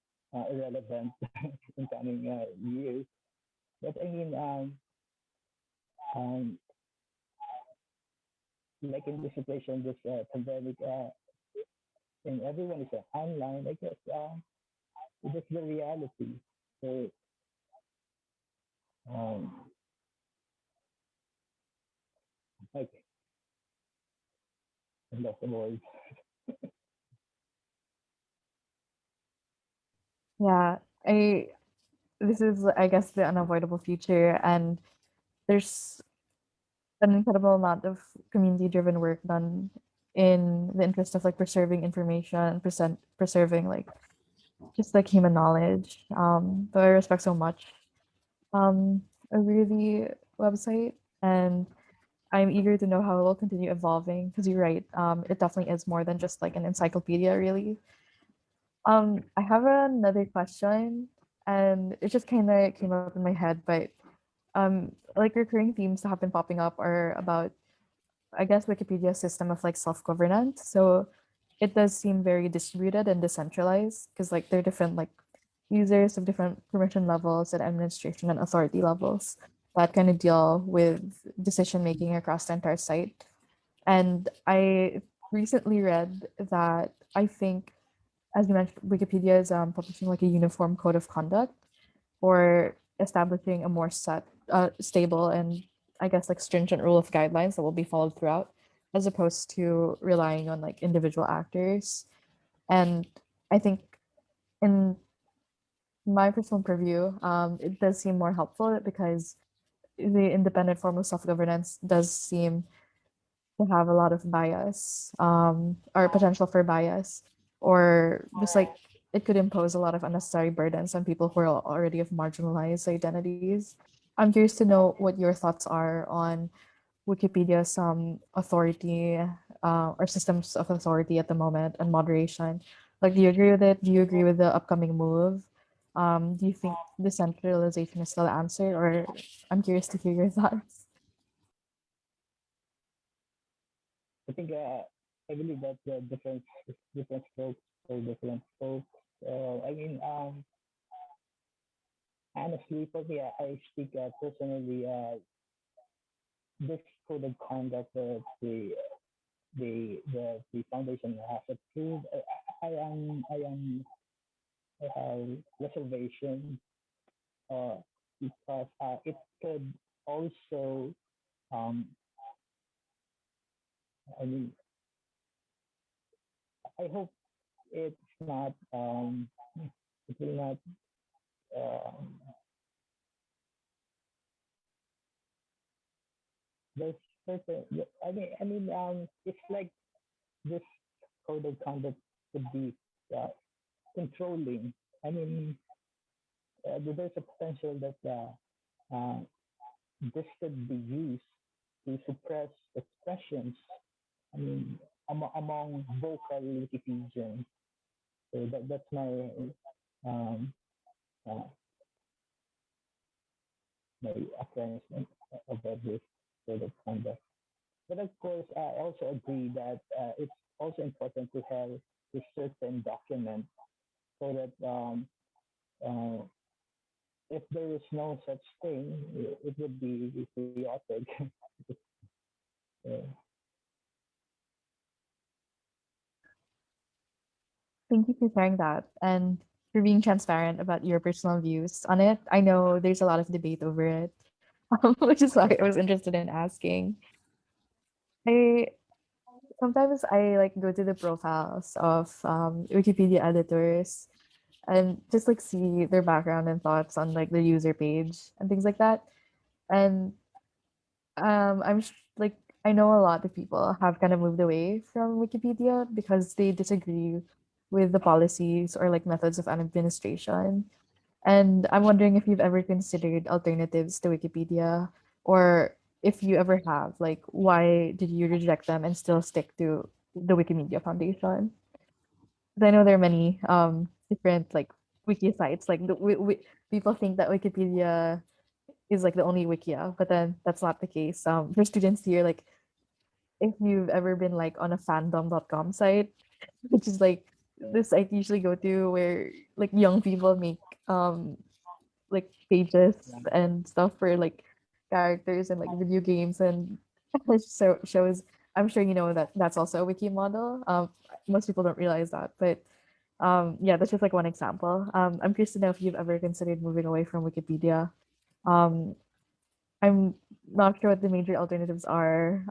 irrelevant in coming years. But I mean, um, like in this situation, this pandemic, and everyone is online, I guess that's the reality. So, um, like, I lost the words. Yeah, I this is, I guess, the unavoidable future, and there's an incredible amount of community-driven work done in the interest of like preserving information, preserving like just like human knowledge. So I respect so much a really website, and I'm eager to know how it will continue evolving because you're right. It definitely is more than just like an encyclopedia, really. I have another question, and it just kind of came up in my head, but like recurring themes that have been popping up are about, I guess, Wikipedia's system of like self-governance. So it does seem very distributed and decentralized because like there are different like users of different permission levels and administration and authority levels that kind of deal with decision making across the entire site. And I recently read that I think, as you mentioned, Wikipedia is publishing like a uniform code of conduct or establishing a more stable and, I guess, like stringent rule of guidelines that will be followed throughout, as opposed to relying on like individual actors. And I think in my personal purview, it does seem more helpful because the independent form of self-governance does seem to have a lot of bias, or potential for bias, or just like it could impose a lot of unnecessary burdens on people who are already of marginalized identities. I'm curious to know what your thoughts are on Wikipedia's authority, or systems of authority at the moment and moderation. Like, do you agree with it? Do you agree with the upcoming move? Do you think decentralization is still the answer, or I'm curious to hear your thoughts. I think I believe that the different strokes for different folks. I mean, honestly, for me, I speak personally. This code of conduct that the foundation has approved, I have reservations because it could also um, I mean I hope it's not it will not um, there's certain it's like this code of conduct could be uh, controlling. I mean, there's a potential that this could be used to suppress expressions. I mean, among vocal Wikipedians. So that's my um, uh, my assessment about this sort of conduct. But of course, I also agree that it's also important to have a certain document so that uh, if there is no such thing, it would be chaotic. uh, Thank you for sharing that and for being transparent about your personal views on it. I know there's a lot of debate over it, which is why I was interested in asking. I sometimes I like go to the profiles of Wikipedia editors and just like see their background and thoughts on like the user page and things like that. And like I know a lot of people have kind of moved away from Wikipedia because they disagree with the policies or like methods of administration. And I'm wondering if you've ever considered alternatives to Wikipedia, or if you ever have, like, why did you reject them and still stick to the Wikimedia Foundation? 'Cause I know there are many different like wiki sites. Like people think that Wikipedia is like the only wikia, but then that's not the case. For students here, like if you've ever been like on a fandom.com site, which is like this site you usually go to where like young people make like pages and stuff for like characters and like video games and so shows. I'm sure you know that that's also a wiki model. Most people don't realize that, but yeah, that's just like one example. I'm curious to know if you've ever considered moving away from Wikipedia. Um, I'm not sure what the major alternatives are.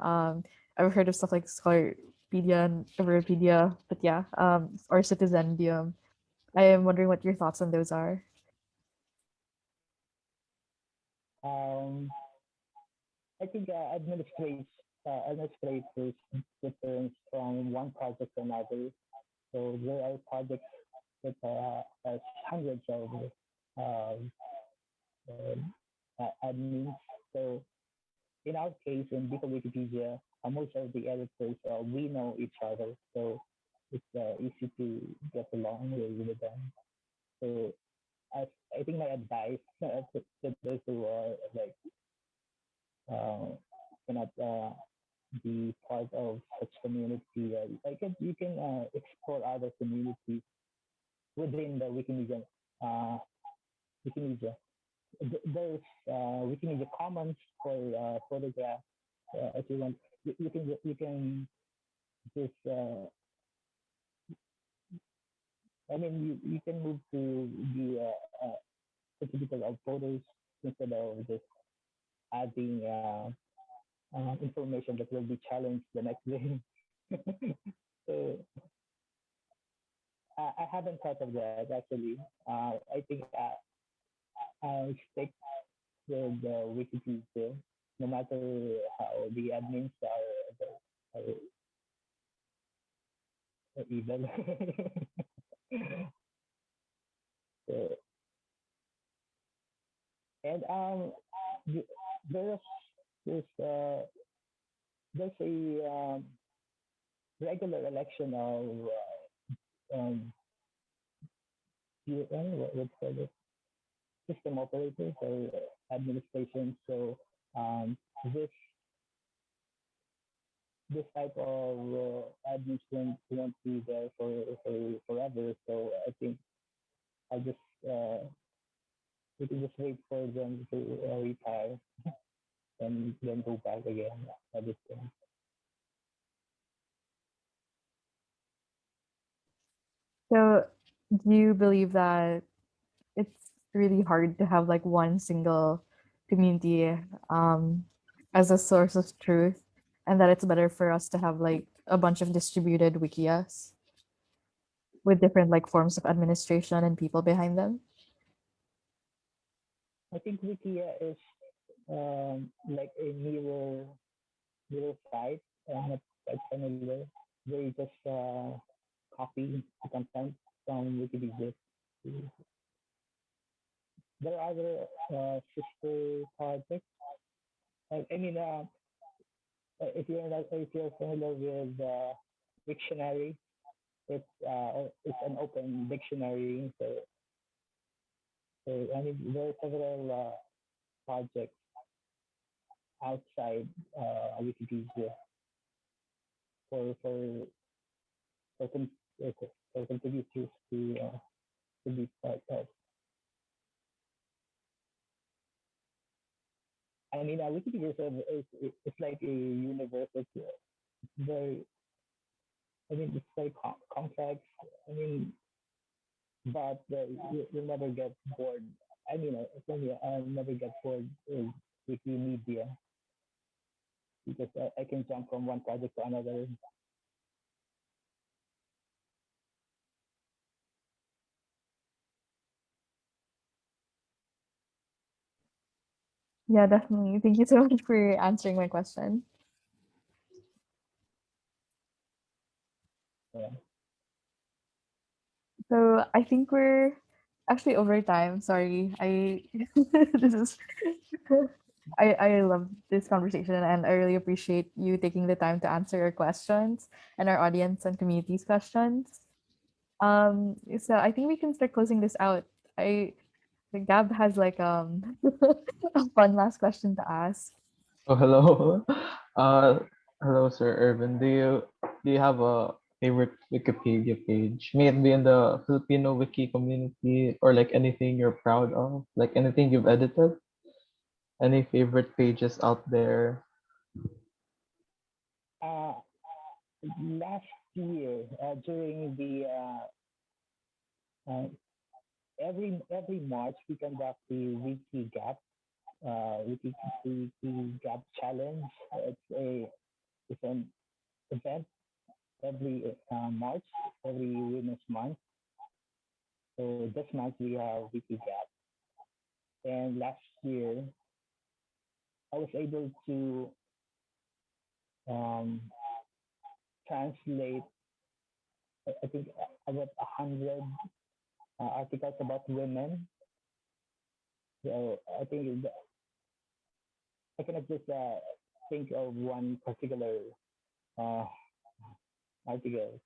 I've heard of stuff like Scholarpedia and Everpedia, but yeah, or Citizendium. I am wondering what your thoughts on those are. I think administrators difference from one project to another. So there are projects that has hundreds of um, admins. So in our case, in Bika Wikipedia, most of the editors we know each other, so it's easy to get along with them. So I, I think my advice to those who are like uh, cannot be part of such community, you can explore other communities within the Wikimedia. Uh, Wikimedia. There's Wikimedia Commons for photographs. If you want, you can just you can move to the certificate of photos instead of just adding information that will be challenged the next day. So I haven't thought of that actually. I think I'll stick with the Wikipedia, no matter how the admins are evil. So, and there's this there's a regular election of what's called it, system operators or administration. So um, this this type of admins won't be there for forever. So I think I just we can just wait for them to retire and then go back again at this point. So, do you believe that it's really hard to have like one single community um, as a source of truth, and that it's better for us to have like a bunch of distributed wikias with different like forms of administration and people behind them? I think Wikia is like a mirror site. I'm not quite familiar. They just copy the content from Wikipedia. There are other sister projects. I mean, if you're familiar with Wiktionary, it's an open dictionary. So I mean, there are several projects outside Wikipedia for for for, con- for contributors to be part of. I mean, Wikipedia is like a universe. Very, it's very complex. I mean, but you'll never get bored. I mean, for me, I'll never get bored with Wikimedia because I can jump from one project to another. Yeah, definitely. Thank you so much for answering my question. Yeah. So I think we're Actually, over time, sorry, I this is I love this conversation and I really appreciate you taking the time to answer our questions and our audience and community's questions. So I think we can start closing this out. I Gab has like a fun last question to ask. Oh, hello. Uh, hello, Sir Irvin. Do you have a favorite Wikipedia page? May it be in the Filipino wiki community or like anything you're proud of, like anything you've edited? Any favorite pages out there? Uh, Last year, during the uh, every March, we conduct the WikiGap WikiGap challenge. It's an event every March, every Women's Month. So this month we have WikiGap, and last year I was able to um, translate, I think, about 100 articles about women. So I think I cannot just think of one particular uh, article.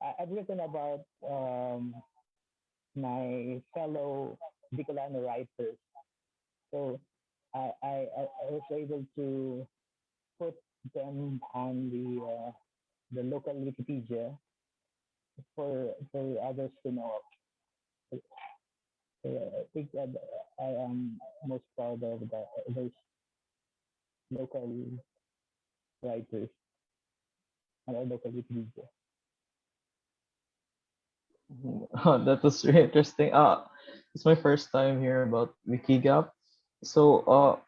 I've written about my fellow Bicolano writers. So I was able to put them on the local Wikipedia for others to know. I think that I am most proud of those local writers on our local Wikipedia. Oh, that was really interesting. It's my first time here about WikiGap. So,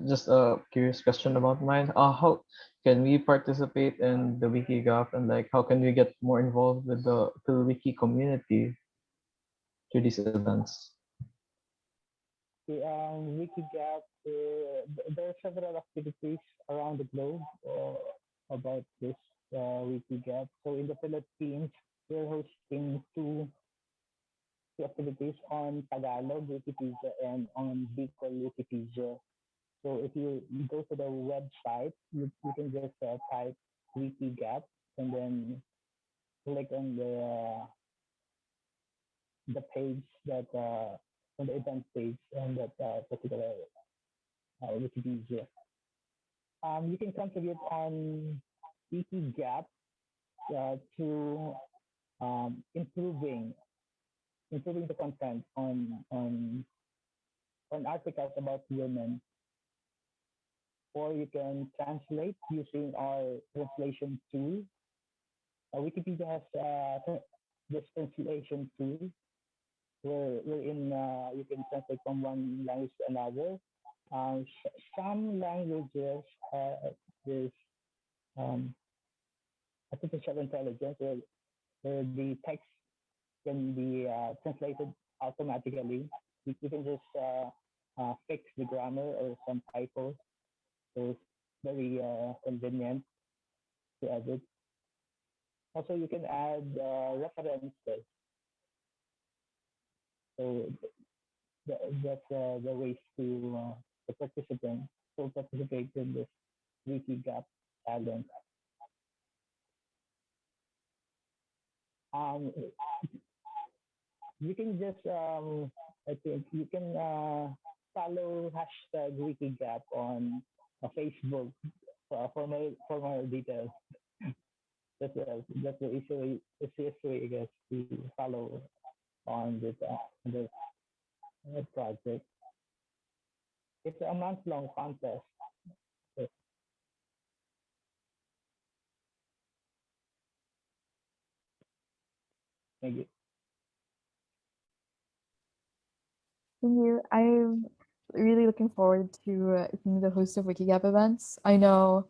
just a curious question about mine. How can we participate in the WikiGap and like how can we get more involved with the PhilWiki community through these events? The WikiGap, there are several activities around the globe about this WikiGap. So in the Philippines, we're hosting two activities on Tagalog Wikipedia and on Bicol Wikipedia. So if you go to the website, you can just type WikiGap and then click on the page that on the event page on that particular Wikipedia. You can contribute on WikiGap to improving the content on articles about women, or you can translate using our translation tool. Wikipedia has this translation tool wherein you can translate from one language to another. Some languages have this um, artificial intelligence where the text can be translated automatically. You can just fix the grammar or some typos. So it's very convenient to edit. Also, you can add references. So that's the ways to participate in this WikiGap challenge. Um, you can just I think you can follow hashtag WikiGap on Facebook for more details. That's the easiest way, I guess, to follow on this project. It's a month-long contest. So, thank you. Thank you. I'm really looking forward to being the host of WikiGap events. I know,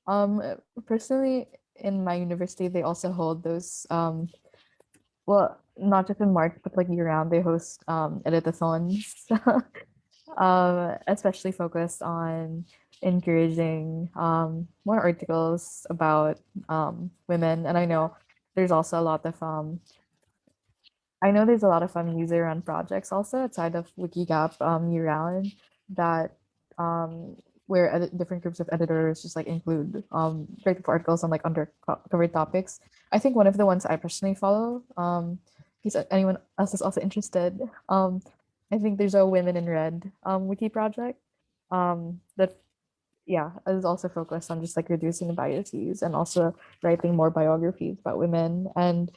um, personally, in my university, they also hold those, well, not just in March, but like year round, they host editathons, especially focused on encouraging more articles about women. And I know there's also a lot of I know there's a lot of fun user-run projects also outside of WikiGap year-round that where different groups of editors just like include write articles on like undercovered topics. I think one of the ones I personally follow, in case anyone else is also interested, I think there's a Women in Red wiki project that yeah is also focused on just like reducing biases and also writing more biographies about women. And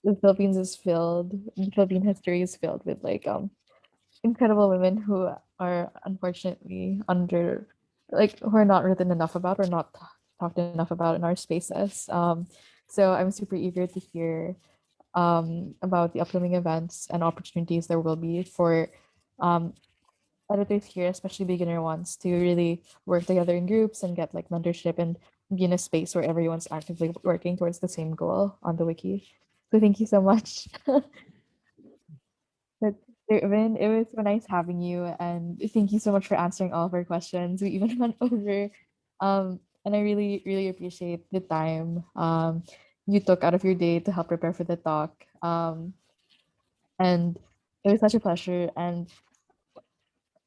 the Philippine history is filled with like incredible women who are unfortunately under like who are not written enough about or not talked enough about in our spaces. So I'm super eager to hear about the upcoming events and opportunities there will be for um, editors here, especially beginner ones, to really work together in groups and get like mentorship and be in a space where everyone's actively working towards the same goal on the wiki. So thank you so much. But Irvin, it was so nice having you, and thank you so much for answering all of our questions. We even went over, and I really, really appreciate the time you took out of your day to help prepare for the talk. And it was such a pleasure, and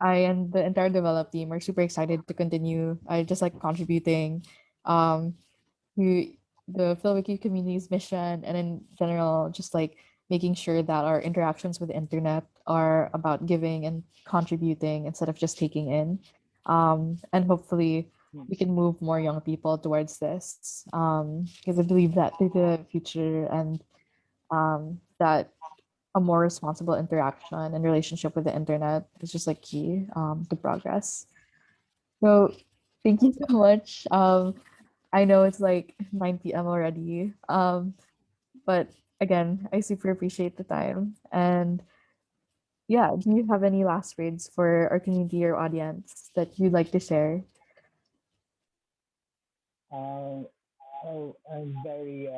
I and the entire develop team are super excited to continue. I just like contributing um, to the PhilWiki community's mission, and in general, just like making sure that our interactions with the internet are about giving and contributing instead of just taking in. And hopefully, we can move more young people towards this because I believe that through the future and that a more responsible interaction and relationship with the internet is just like key to progress. So thank you so much. I know it's like 9 p.m. already. But again, I super appreciate the time. And yeah, do you have any last words for our community or audience that you'd like to share? Um, I'm very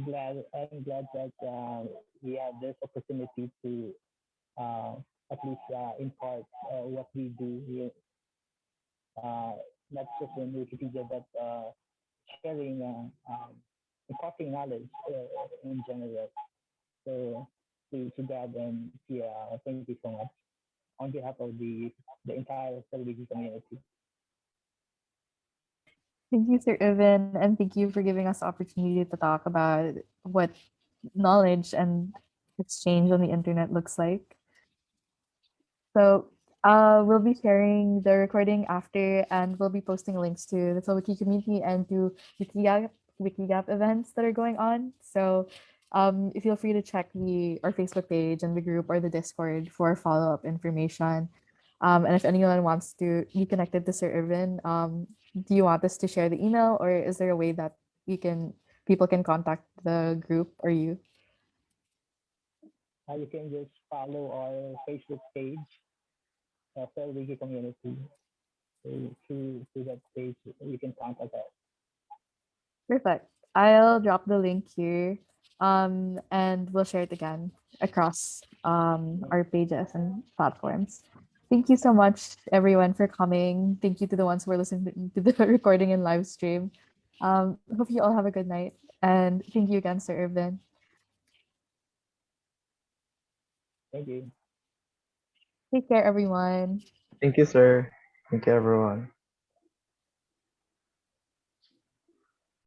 glad. I'm glad that we have this opportunity to uh, at least impart what we do here, uh, not just in Wikipedia, but sharing, imparting knowledge in general. So to that, and yeah, thank you so much on behalf of the entire Wiki community. Thank you, Sir Irvin, and thank you for giving us the opportunity to talk about what knowledge and exchange on the internet looks like. So we'll be sharing the recording after, and we'll be posting links to the PhilWiki community and to WikiGap events that are going on. So feel free to check our Facebook page and the group or the Discord for follow-up information. And if anyone wants to be connected to Sir Irvin, do you want us to share the email, or is there a way that people can contact the group or you? You can just follow our Facebook page, Wiki Community. So through that page, you can contact us. Perfect. I'll drop the link here, and we'll share it again across our pages and platforms. Thank you so much, everyone, for coming. Thank you to the ones who are listening to the recording and live stream. Hope you all have a good night, and thank you again, Sir Irvin. Thank you. Take care, everyone. Thank you, sir. Thank you, everyone.